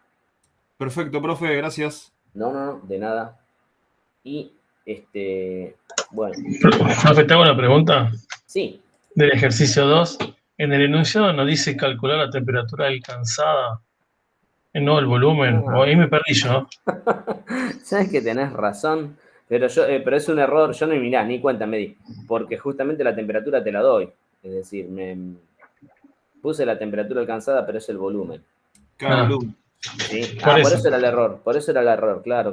Perfecto, profe, gracias. No, de nada. Y, bueno. Profe, te hago una pregunta. Sí. Del ejercicio 2, en el enunciado nos dice calcular la temperatura alcanzada, no el volumen. Ah. O ahí me perdí yo. Sabes que tenés razón, pero pero es un error, yo no mirá, ni cuenta me di, porque justamente la temperatura te la doy. Es decir, me puse la temperatura alcanzada, pero es el volumen. Claro, volumen. ¿Sí? Por eso era el error, claro.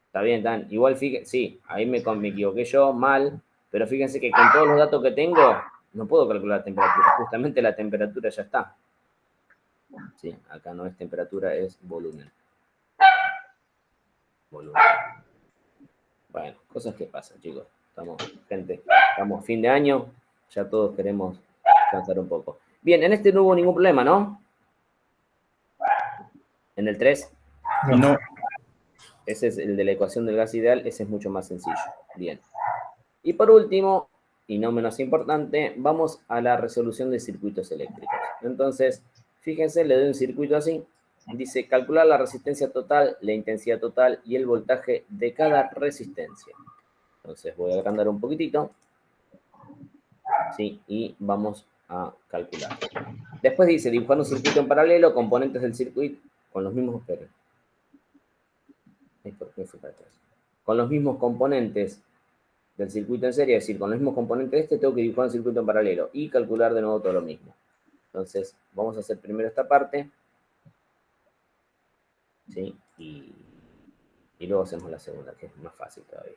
Está bien, Dan. Igual, fíjense, sí, ahí me equivoqué yo, mal, pero fíjense que con todos los datos que tengo, no puedo calcular la temperatura. Justamente la temperatura ya está. Sí, acá no es temperatura, es volumen. Bueno, cosas que pasan, chicos. Estamos fin de año, ya todos queremos descansar un poco. Bien, en este no hubo ningún problema, ¿no? ¿En el 3? No. Ese es el de la ecuación del gas ideal, ese es mucho más sencillo. Bien. Y por último, y no menos importante, vamos a la resolución de circuitos eléctricos. Entonces, fíjense, le doy un circuito así. Dice, calcular la resistencia total, la intensidad total y el voltaje de cada resistencia. Entonces, voy a agrandar un poquitito. Sí, y vamos a calcular. Después dice, dibujar un circuito en paralelo, componentes del circuito, con los mismos... Con los mismos componentes del circuito en serie, es decir, con los mismos componentes de tengo que dibujar un circuito en paralelo y calcular de nuevo todo lo mismo. Entonces, vamos a hacer primero esta parte. ¿Sí? Y luego hacemos la segunda, que es más fácil todavía.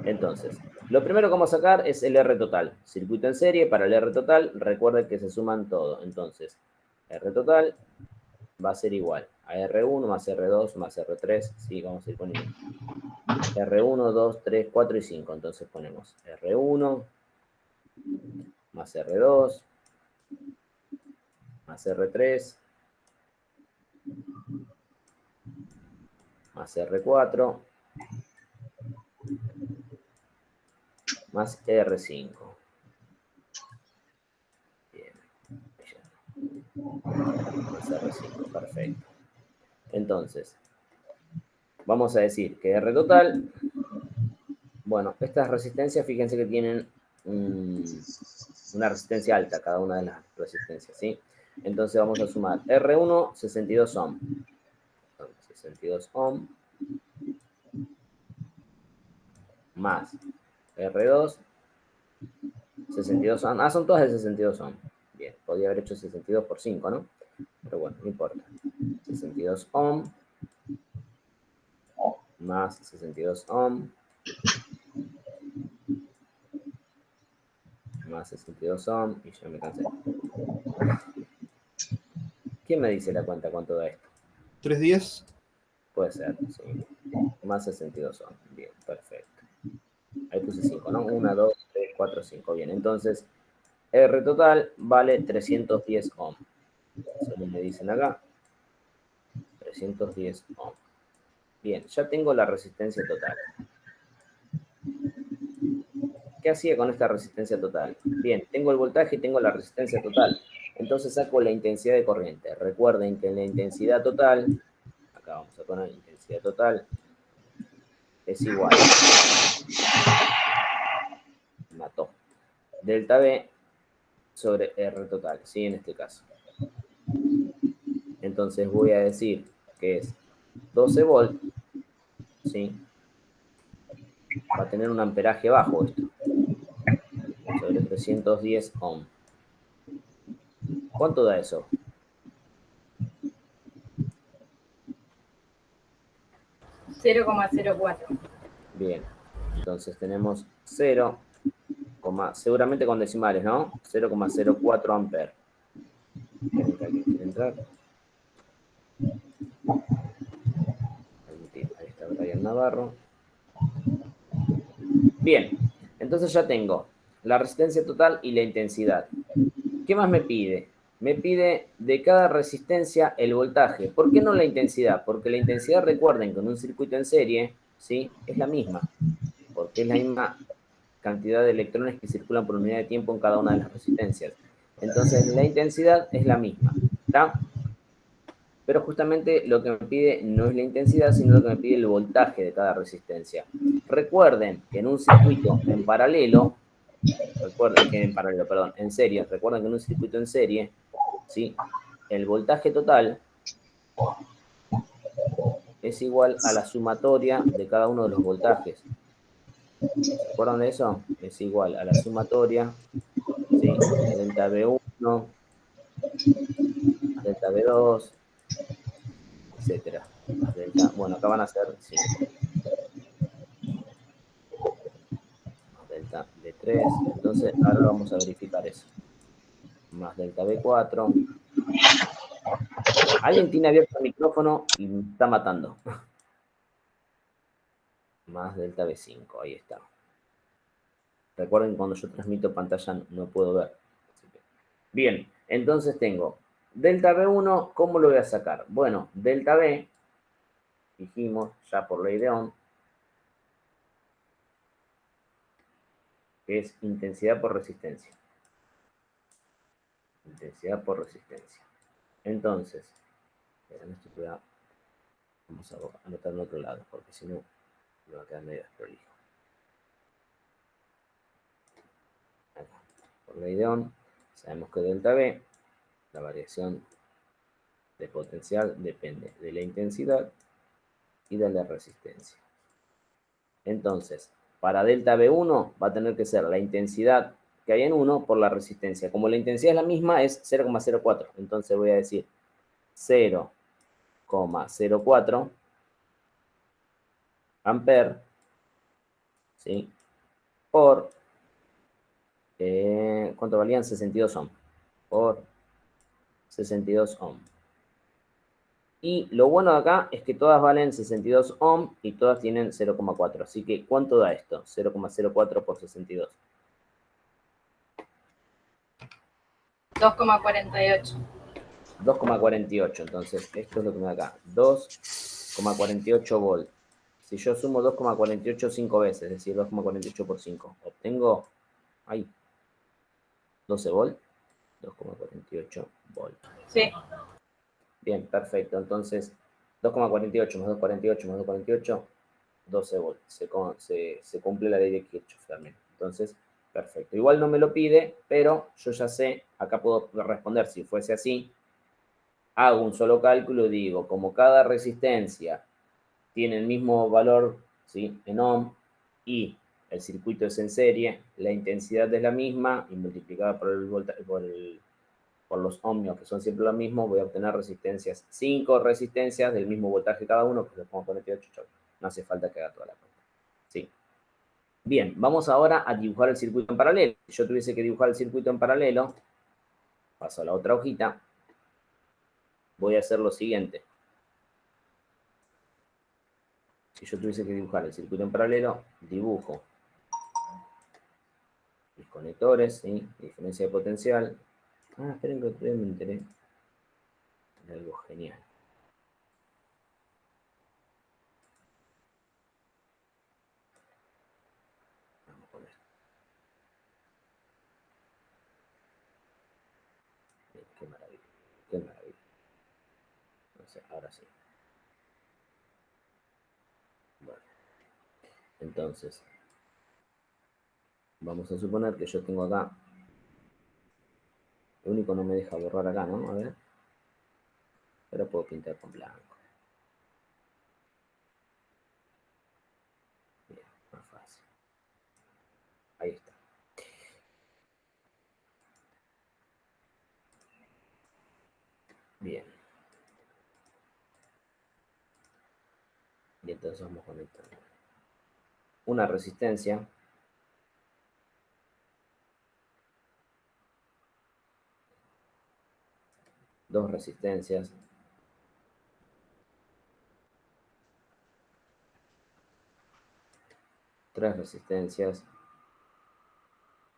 Entonces, lo primero que vamos a sacar es el R total. Circuito en serie, para el R total, recuerden que se suman todo. Entonces, R total va a ser igual a R1 más R2 más R3. Sí, vamos a ir poniendo R1, 2, 3, 4 y 5. Entonces ponemos R1 más R2 más R3 más R4 más R5. Bien. Más R5, perfecto. Entonces, vamos a decir que R total, bueno, estas resistencias, fíjense que tienen una resistencia alta, cada una de las resistencias, ¿sí? Entonces vamos a sumar R1, 62 ohm. 62 ohm más R2, 62 ohm. Ah, son todas de 62 ohm. Bien, podría haber hecho 62 por 5, ¿no? Pero bueno, no importa. 62 ohm más 62 ohm más 62 ohm, y ya me cansé. ¿Quién me dice la cuenta cuánto da esto? 310. Puede ser, sí. Más 62 ohm. Bien, perfecto. Ahí puse 5, ¿no? 1, 2, 3, 4, 5. Bien, entonces, R total vale 310 ohm. Según me dicen acá, 310 ohm. Bien, ya tengo la resistencia total. ¿Qué hacía con esta resistencia total? Bien, tengo el voltaje y tengo la resistencia total. Entonces saco la intensidad de corriente. Recuerden que en la intensidad total, acá vamos a poner intensidad total, es igual, mató, delta V sobre R total, ¿sí? En este caso. Entonces voy a decir que es 12 volt, ¿sí? Va a tener un amperaje bajo esto, sobre 310 ohm. ¿Cuánto da eso? 0,04. Bien, entonces tenemos 0, seguramente con decimales, ¿no? 0,04 amperes. ¿Alguien quiere entrar? Ahí está Brian Navarro. Bien, entonces ya tengo la resistencia total y la intensidad. ¿Qué más me pide? Me pide de cada resistencia el voltaje. ¿Por qué no la intensidad? Porque la intensidad, recuerden que en un circuito en serie, ¿sí? Es la misma. Porque es la misma cantidad de electrones que circulan por unidad de tiempo en cada una de las resistencias. Entonces, la intensidad es la misma, ¿está? Pero justamente lo que me pide no es la intensidad, sino lo que me pide el voltaje de cada resistencia. Recuerden que en un circuito en paralelo, en serie, recuerden que en un circuito en serie, ¿sí? El voltaje total es igual a la sumatoria de cada uno de los voltajes. ¿Se acuerdan de eso? Es igual a la sumatoria, ¿sí? De delta V1, más delta V2, etcétera. Más delta, bueno, acá van a ser 5. Más delta V3. Entonces, ahora vamos a verificar eso. Más delta V4. Alguien tiene abierto el micrófono y me está matando. Más delta V5, ahí está. Recuerden que cuando yo transmito pantalla no puedo ver. Bien, entonces tengo delta V1, ¿cómo lo voy a sacar? Bueno, delta V, dijimos ya por ley de Ohm, que es intensidad por resistencia. Intensidad por resistencia. Entonces, vamos a anotar en otro lado, porque si no, me va a quedar medio desprolijo. Acá, por ley de Ohm, sabemos que delta V, la variación de potencial depende de la intensidad y de la resistencia. Entonces, para delta V1 va a tener que ser la intensidad que hay en 1 por la resistencia. Como la intensidad es la misma, es 0,04. Entonces voy a decir 0,04 amper, ¿sí? Por, ¿cuánto valían? 62 ohm. Por 62 ohm. Y lo bueno de acá es que todas valen 62 ohm y todas tienen 0,4. Así que, ¿cuánto da esto? 0,04 por 62. 2,48. 2,48. Entonces, esto es lo que me da acá. 2,48 volt. Si yo sumo 2,48 5 veces, es decir, 2,48 por 5, obtengo, ahí, 12 volt. 2,48 volt. Sí. Bien, perfecto. Entonces, 2,48 más 2,48 más 2,48, 12 volt. Se cumple la ley de Kirchhoff también. Entonces, perfecto. Igual no me lo pide, pero yo ya sé, acá puedo responder si fuese así. Hago un solo cálculo y digo, como cada resistencia tiene el mismo valor, ¿sí? En ohm, y el circuito es en serie, la intensidad es la misma, y multiplicada por los ohmios, que son siempre lo mismo, voy a obtener resistencias, 5 resistencias del mismo voltaje cada uno, pues le pongo 48, no hace falta que haga toda la cuenta. ¿Sí? Bien, vamos ahora a dibujar el circuito en paralelo. Si yo tuviese que dibujar el circuito en paralelo, paso a la otra hojita, voy a hacer lo siguiente. Si yo tuviese que dibujar el circuito en paralelo, dibujo mis conectores, ¿sí? Diferencia de potencial. Ah, esperen que otro día me enteré de algo genial. Vamos con esto. Bien, qué maravilla, qué maravilla. No sé, ahora sí. Bueno, entonces, vamos a suponer que yo tengo acá. Lo único no me deja borrar acá, ¿no? A ver. Pero puedo pintar con blanco. Bien, más fácil. Ahí está. Bien. Y entonces vamos conectando. Una resistencia. Dos resistencias. Tres resistencias.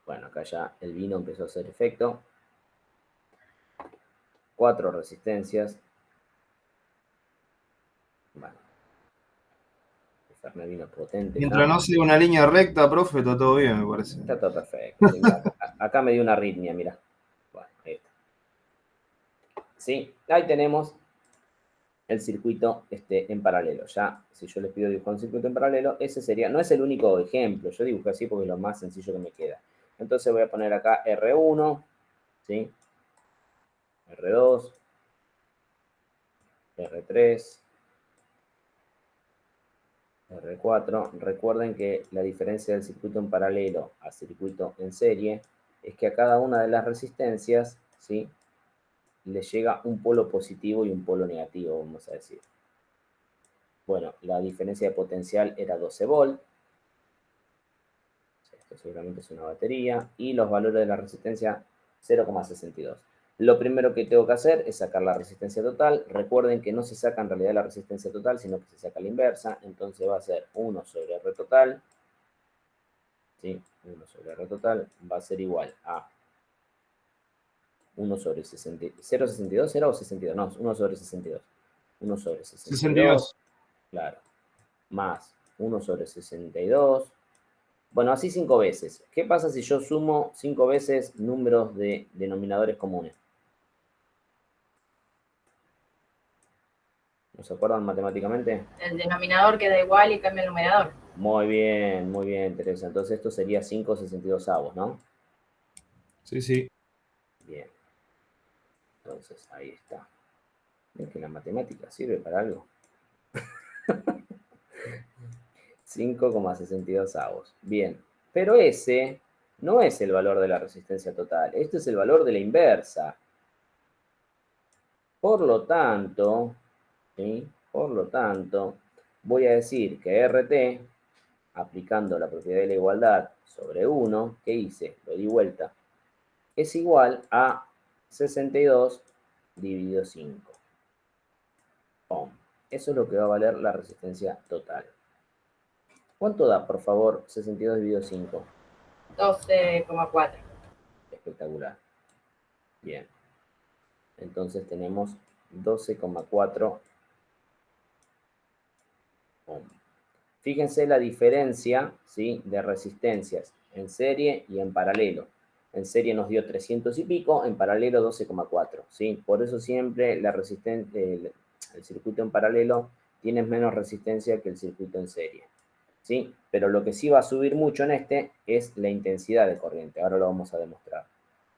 Bueno, acá ya el vino empezó a hacer efecto. 4 resistencias. Bueno. El Fernet vino potente. Mientras no sea una línea recta, profe, está todo bien, me parece. Está todo perfecto. Sí, mira, acá me dio una arritmia, mira. Bueno, ahí está. Sí, ahí tenemos el circuito en paralelo. Ya, si yo les pido dibujar un circuito en paralelo, ese sería, no es el único ejemplo, yo dibujé así porque es lo más sencillo que me queda. Entonces voy a poner acá R1, ¿sí? R2, R3, R4. Recuerden que la diferencia del circuito en paralelo a circuito en serie es que a cada una de las resistencias, ¿sí?, le llega un polo positivo y un polo negativo, vamos a decir. Bueno, la diferencia de potencial era 12 volt. Esto seguramente es una batería. Y los valores de la resistencia, 0,62. Lo primero que tengo que hacer es sacar la resistencia total. Recuerden que no se saca en realidad la resistencia total, sino que se saca la inversa. Entonces va a ser 1 sobre R total. ¿Sí? 1 sobre R total va a ser igual a 1 sobre 60, 0,62 era o 62, no, 1 sobre 62. 1 sobre 62. 62. Claro. Más 1 sobre 62. Bueno, así 5 veces. ¿Qué pasa si yo sumo 5 veces números de denominadores comunes? ¿No se acuerdan matemáticamente? El denominador queda igual y cambia el numerador. Muy bien, Teresa. Entonces esto sería 5/62, ¿no? Sí, sí. Bien. Entonces, ahí está. ¿Ven que la matemática sirve para algo? 5,62. Bien. Pero ese no es el valor de la resistencia total. Este es el valor de la inversa. Por lo tanto, ¿sí? Por lo tanto, voy a decir que RT, aplicando la propiedad de la igualdad sobre 1, ¿qué hice? Lo di vuelta. Es igual a 62 dividido 5. Ohm. Eso es lo que va a valer la resistencia total. ¿Cuánto da, por favor, 62 dividido 5? 12,4. Espectacular. Bien. Entonces tenemos 12,4 ohm. Fíjense la diferencia, ¿sí?, de resistencias en serie y en paralelo. En serie nos dio 300 y pico, en paralelo 12,4. ¿Sí? Por eso siempre el circuito en paralelo tiene menos resistencia que el circuito en serie. ¿Sí? Pero lo que sí va a subir mucho en este es la intensidad de corriente. Ahora lo vamos a demostrar.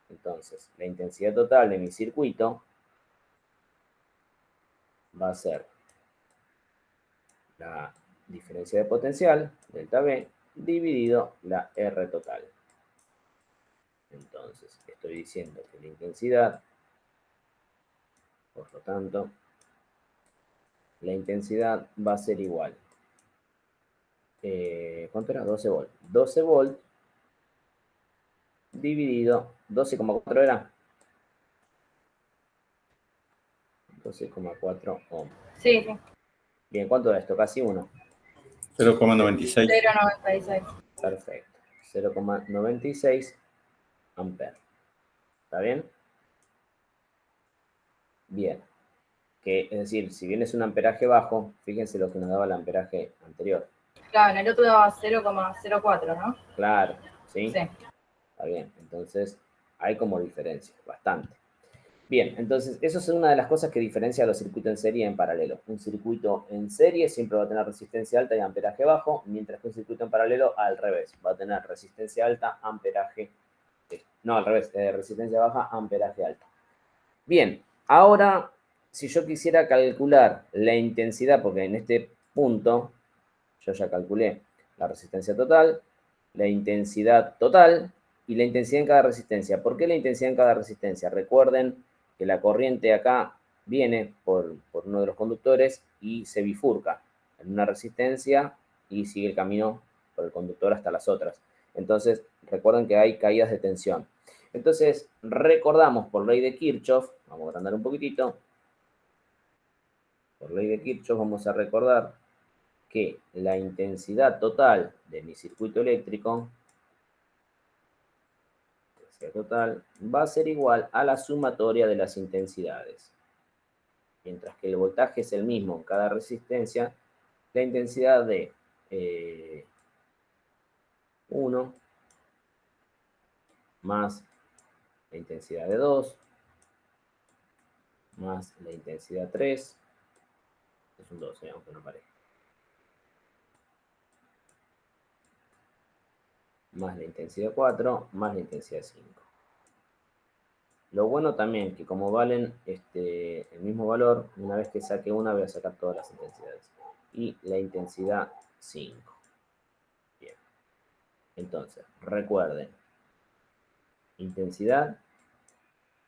Entonces, la intensidad total de mi circuito va a ser la diferencia de potencial, delta V, dividido la R total. Entonces, estoy diciendo que la intensidad, por lo tanto, la intensidad va a ser igual. ¿Cuánto era? 12 volt. 12 volt dividido, 12,4 era. 12,4 ohm. Sí, sí. Bien, ¿cuánto da esto? Casi 1. 0,96. 0,96. Perfecto. 0,96 amperes. ¿Está bien? Bien. Que, es decir, si bien es un amperaje bajo, fíjense lo que nos daba el amperaje anterior. Claro, en el otro daba 0,04, ¿no? Claro, ¿sí? Sí. Está bien. Entonces, hay como diferencia, bastante. Bien, entonces, eso es una de las cosas que diferencia los circuitos en serie y en paralelo. Un circuito en serie siempre va a tener resistencia alta y amperaje bajo, mientras que un circuito en paralelo, al revés, va a tener resistencia alta, amperaje... No, al revés, resistencia baja, amperaje alta. Bien, ahora, si yo quisiera calcular la intensidad, porque en este punto yo ya calculé la resistencia total, la intensidad total y la intensidad en cada resistencia. ¿Por qué la intensidad en cada resistencia? Recuerden que la corriente acá viene por uno de los conductores y se bifurca en una resistencia y sigue el camino por el conductor hasta las otras. Entonces, recuerden que hay caídas de tensión. Entonces, recordamos por ley de Kirchhoff, vamos a agrandar un poquitito, por ley de Kirchhoff vamos a recordar que la intensidad total de mi circuito eléctrico total va a ser igual a la sumatoria de las intensidades. Mientras que el voltaje es el mismo en cada resistencia, la intensidad de 1 más la intensidad de 2 más la intensidad 3, es un 2, aunque no parezca, más la intensidad 4, más la intensidad 5. Lo bueno también que como valen el mismo valor, una vez que saque una voy a sacar todas las intensidades. Y la intensidad 5. Bien. Entonces, recuerden, intensidad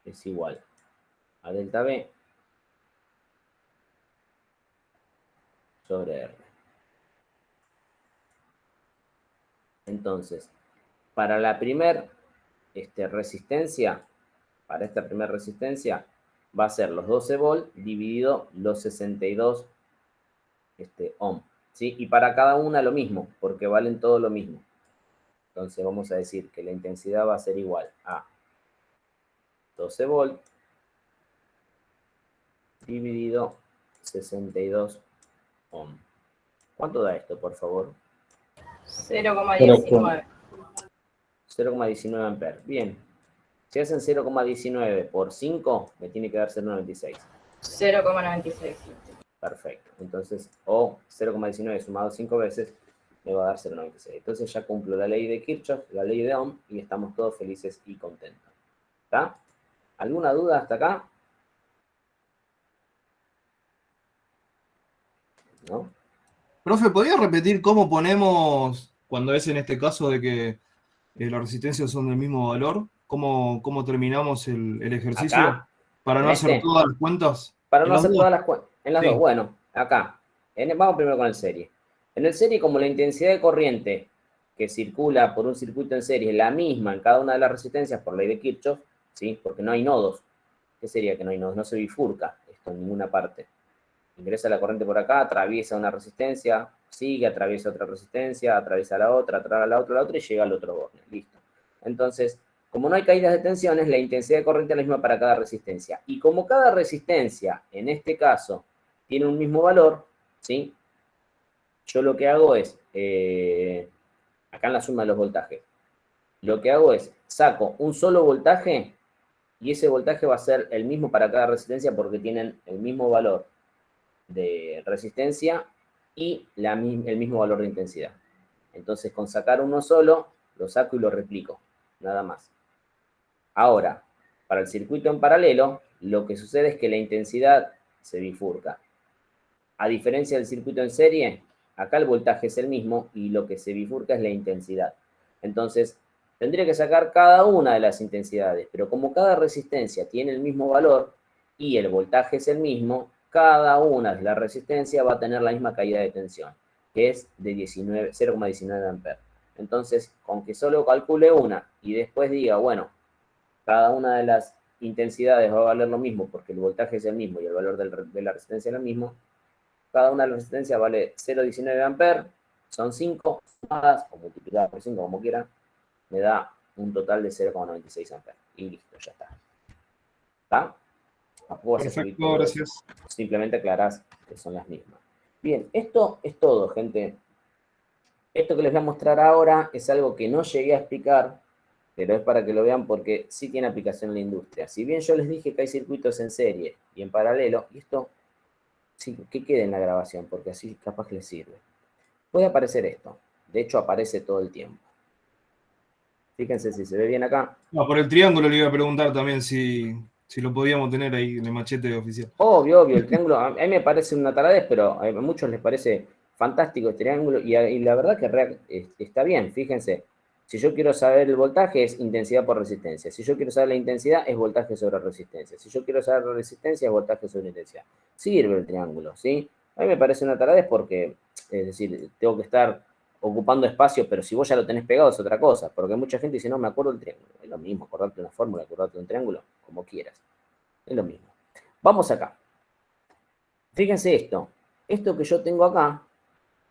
es igual a delta B sobre R. Entonces, para la primera resistencia, para esta primera resistencia, va a ser los 12 volt dividido los 62 ohm. ¿Sí? Y para cada una lo mismo, porque valen todo lo mismo. Entonces vamos a decir que la intensidad va a ser igual a 12 volt dividido 62 ohm. ¿Cuánto da esto, por favor? 0,19. 0,19 amperes. Bien. Si hacen 0,19 por 5, me tiene que dar 0,96. 0,96. Perfecto. Entonces, o 0,19 sumado 5 veces, me va a dar 0,96. Entonces ya cumplo la ley de Kirchhoff, la ley de Ohm, y estamos todos felices y contentos. ¿Está? ¿Alguna duda hasta acá? ¿No? Profe, ¿podría repetir cómo ponemos, cuando es en este caso de que las resistencias son del mismo valor, cómo terminamos el ejercicio? Acá, Para en no hacer este. todas las cuentas. Para ¿En no las hacer dos? todas las cuentas. En las Sí. dos. Bueno, acá. Vamos primero con el serie. En el serie, como la intensidad de corriente que circula por un circuito en serie es la misma en cada una de las resistencias por ley de Kirchhoff, ¿sí? Porque no hay nodos. ¿Qué sería que no hay nodos? No se bifurca esto en ninguna parte. Ingresa la corriente por acá, atraviesa una resistencia, sigue, atraviesa otra resistencia, atraviesa la otra y llega al otro borde. Listo. Entonces, como no hay caídas de tensiones, la intensidad de corriente es la misma para cada resistencia. Y como cada resistencia, en este caso, tiene un mismo valor, ¿sí? Yo lo que hago es, acá en la suma de los voltajes, lo que hago es, saco un solo voltaje y ese voltaje va a ser el mismo para cada resistencia porque tienen el mismo valor de resistencia y el mismo valor de intensidad. Entonces, con sacar uno solo, lo saco y lo replico, nada más. Ahora, para el circuito en paralelo, lo que sucede es que la intensidad se bifurca. A diferencia del circuito en serie, acá el voltaje es el mismo y lo que se bifurca es la intensidad. Entonces, tendría que sacar cada una de las intensidades, pero como cada resistencia tiene el mismo valor y el voltaje es el mismo, cada una de las resistencias va a tener la misma caída de tensión. que es de 0,19 amperes. Entonces, con que solo calcule una y después diga, bueno, cada una de las intensidades va a valer lo mismo porque el voltaje es el mismo y el valor de la resistencia es el mismo, cada una de las resistencias vale 0,19 amperes, son 5 sumadas o multiplicadas por 5 como quieran, me da un total de 0,96 amperes. Y listo, ya está. ¿Está? Perfecto, gracias. Simplemente aclarás que son las mismas. Bien, esto es todo, gente. Esto que les voy a mostrar ahora es algo que no llegué a explicar, pero es para que lo vean porque sí tiene aplicación en la industria. Si bien yo les dije que hay circuitos en serie y en paralelo, y esto sí que quede en la grabación, porque así capaz que les sirve. Puede aparecer esto. De hecho, aparece todo el tiempo. Fíjense si se ve bien acá. No, por el triángulo le iba a preguntar también si lo podíamos tener ahí en el machete oficial. Obvio, el triángulo, a mí me parece una taradez, pero a muchos les parece fantástico el triángulo, y la verdad que está bien, fíjense. Si yo quiero saber el voltaje, es intensidad por resistencia. Si yo quiero saber la intensidad, es voltaje sobre resistencia. Si yo quiero saber la resistencia, es voltaje sobre intensidad. Sirve el triángulo, ¿sí? A mí me parece una taradez porque, es decir, tengo que estar ocupando espacio, pero si vos ya lo tenés pegado es otra cosa, porque mucha gente dice, no, me acuerdo del triángulo. Es lo mismo, acordarte una fórmula, acordarte un triángulo, como quieras. Es lo mismo. Vamos acá. Fíjense esto. Esto que yo tengo acá,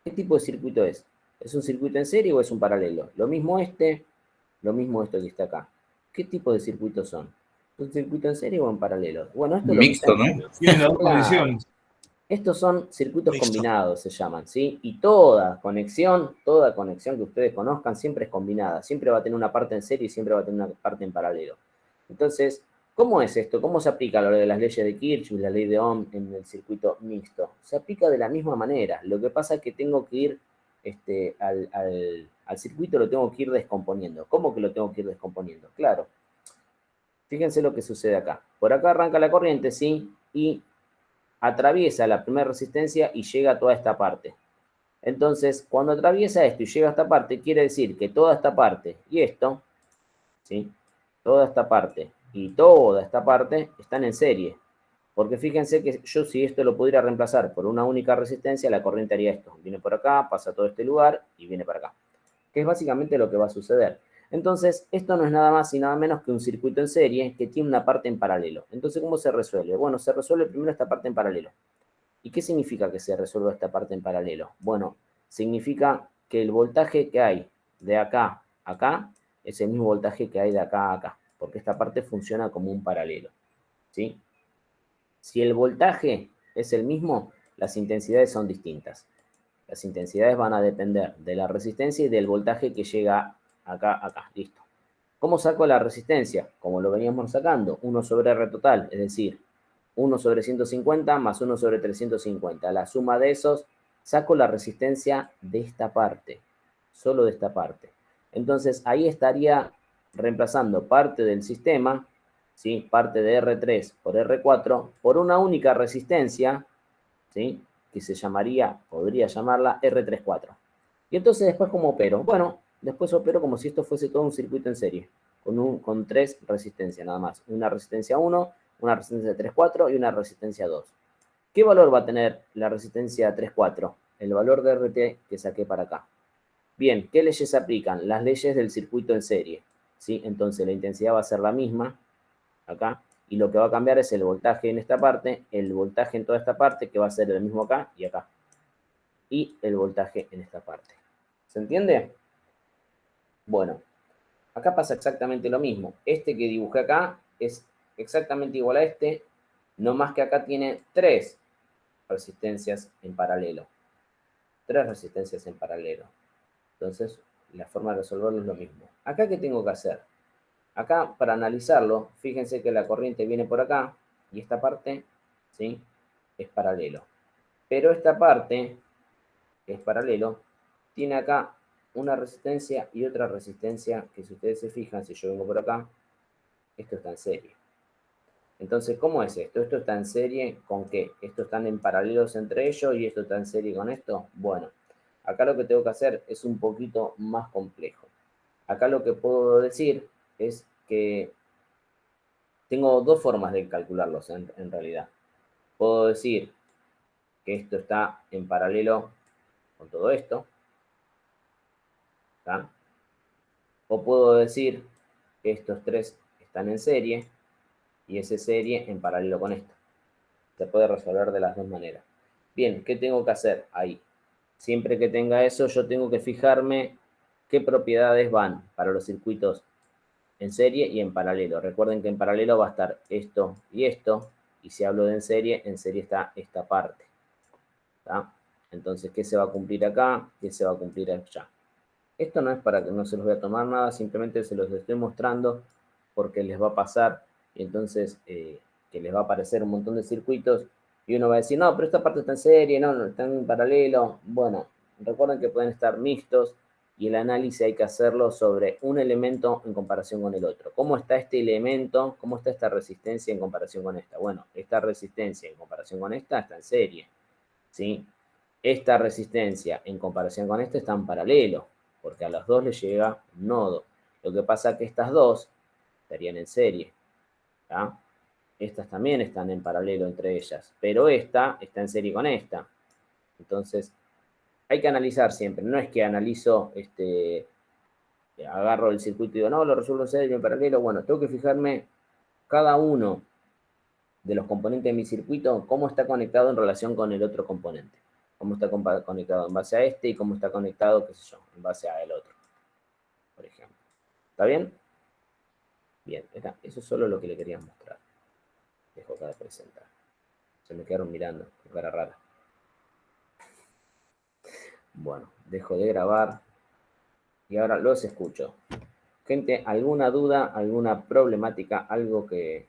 ¿qué tipo de circuito es? ¿Es un circuito en serie o es un paralelo? Lo mismo esto que está acá. ¿Qué tipo de circuitos son? ¿Un circuito en serie o en paralelo? Bueno, esto lo Mixto, ¿no? Tienen las dos Claro. condiciones. Estos son circuitos Mixto. combinados, se llaman, ¿sí? Y toda conexión que ustedes conozcan siempre es combinada. Siempre va a tener una parte en serie y siempre va a tener una parte en paralelo. Entonces, ¿cómo es esto? ¿Cómo se aplica lo de las leyes de Kirchhoff y la ley de Ohm en el circuito mixto? Se aplica de la misma manera. Lo que pasa es que tengo que ir al circuito, lo tengo que ir descomponiendo. ¿Cómo que lo tengo que ir descomponiendo? Claro. Fíjense lo que sucede acá. Por acá arranca la corriente, ¿sí? Y atraviesa la primera resistencia y llega a toda esta parte. Entonces, cuando atraviesa esto y llega a esta parte, quiere decir que toda esta parte y esto, ¿sí? Toda esta parte y toda esta parte están en serie. Porque fíjense que yo si esto lo pudiera reemplazar por una única resistencia, la corriente haría esto. Viene por acá, pasa a todo este lugar y viene para acá. Que es básicamente lo que va a suceder. Entonces, esto no es nada más y nada menos que un circuito en serie que tiene una parte en paralelo. Entonces, ¿cómo se resuelve? Bueno, se resuelve primero esta parte en paralelo. ¿Y qué significa que se resuelva esta parte en paralelo? Bueno, significa que el voltaje que hay de acá a acá es el mismo voltaje que hay de acá a acá, porque esta parte funciona como un paralelo, ¿sí? Si el voltaje es el mismo, las intensidades son distintas. Las intensidades van a depender de la resistencia y del voltaje que llega acá, acá. Listo. ¿Cómo saco la resistencia? Como lo veníamos sacando, 1 sobre R total, es decir, 1 sobre 150 más 1 sobre 350. La suma de esos, saco la resistencia de esta parte, solo de esta parte. Entonces, ahí estaría reemplazando parte del sistema, ¿sí? Parte de R3 por R4, por una única resistencia, ¿sí? Que se llamaría, podría llamarla R34. Y entonces después, ¿cómo opero? Bueno, después opero como si esto fuese todo un circuito en serie, con 3 resistencias nada más. Una resistencia 1, una resistencia 3,4 y una resistencia 2. ¿Qué valor va a tener la resistencia 3,4? El valor de RT que saqué para acá. Bien, ¿qué leyes se aplican? Las leyes del circuito en serie, ¿sí? Entonces la intensidad va a ser la misma acá, y lo que va a cambiar es el voltaje en esta parte, el voltaje en toda esta parte, que va a ser el mismo acá y acá, y el voltaje en esta parte. ¿Se entiende? Bueno, acá pasa exactamente lo mismo. Este que dibujé acá es exactamente igual a este, no más que acá tiene 3 resistencias en paralelo. 3 resistencias en paralelo. Entonces, la forma de resolverlo es lo mismo. ¿Acá qué tengo que hacer? Acá, para analizarlo, fíjense que la corriente viene por acá y esta parte, ¿sí? Es paralelo. Pero esta parte, que es paralelo, tiene acá una resistencia y otra resistencia que si ustedes se fijan, si yo vengo por acá, esto está en serie. Entonces, ¿cómo es esto? ¿Esto está en serie con qué? ¿Estos están en paralelos entre ellos y esto está en serie con esto? Bueno, acá lo que tengo que hacer es un poquito más complejo. Acá lo que puedo decir es que tengo 2 formas de calcularlos en realidad. Puedo decir que esto está en paralelo con todo esto. ¿Está? O puedo decir que estos tres están en serie y esa serie en paralelo con esto. Se puede resolver de las dos maneras. Bien, ¿qué tengo que hacer ahí? Siempre que tenga eso, yo tengo que fijarme qué propiedades van para los circuitos en serie y en paralelo. Recuerden que en paralelo va a estar esto, y si hablo de en serie está esta parte. ¿Está? Entonces, ¿qué se va a cumplir acá? ¿Qué se va a cumplir allá? Esto no es para que no se los voy a tomar nada, simplemente se los estoy mostrando porque les va a pasar, y entonces que les va a aparecer un montón de circuitos, y uno va a decir, no, pero esta parte está en serie, no, está en paralelo. Bueno, recuerden que pueden estar mixtos, y el análisis hay que hacerlo sobre un elemento en comparación con el otro. ¿Cómo está este elemento? ¿Cómo está esta resistencia en comparación con esta? Bueno, esta resistencia en comparación con esta está en serie, ¿sí? Esta resistencia en comparación con esta está en paralelo, porque a las dos les llega un nodo. Lo que pasa es que estas dos estarían en serie, ¿tá? Estas también están en paralelo entre ellas, pero esta está en serie con esta. Entonces, hay que analizar siempre. No es que analizo, agarro el circuito y digo, no, lo resuelvo en serie, en paralelo. Bueno, tengo que fijarme cada uno de los componentes de mi circuito, cómo está conectado en relación con el otro componente. Cómo está conectado en base a este y cómo está conectado, qué sé yo, en base a el otro, por ejemplo. ¿Está bien? Bien, eso es solo lo que le quería mostrar. Dejo acá de presentar. Se me quedaron mirando, con cara rara. Bueno, dejo de grabar y ahora los escucho. Gente, ¿alguna duda, alguna problemática, algo que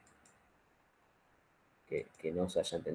no se haya entendido?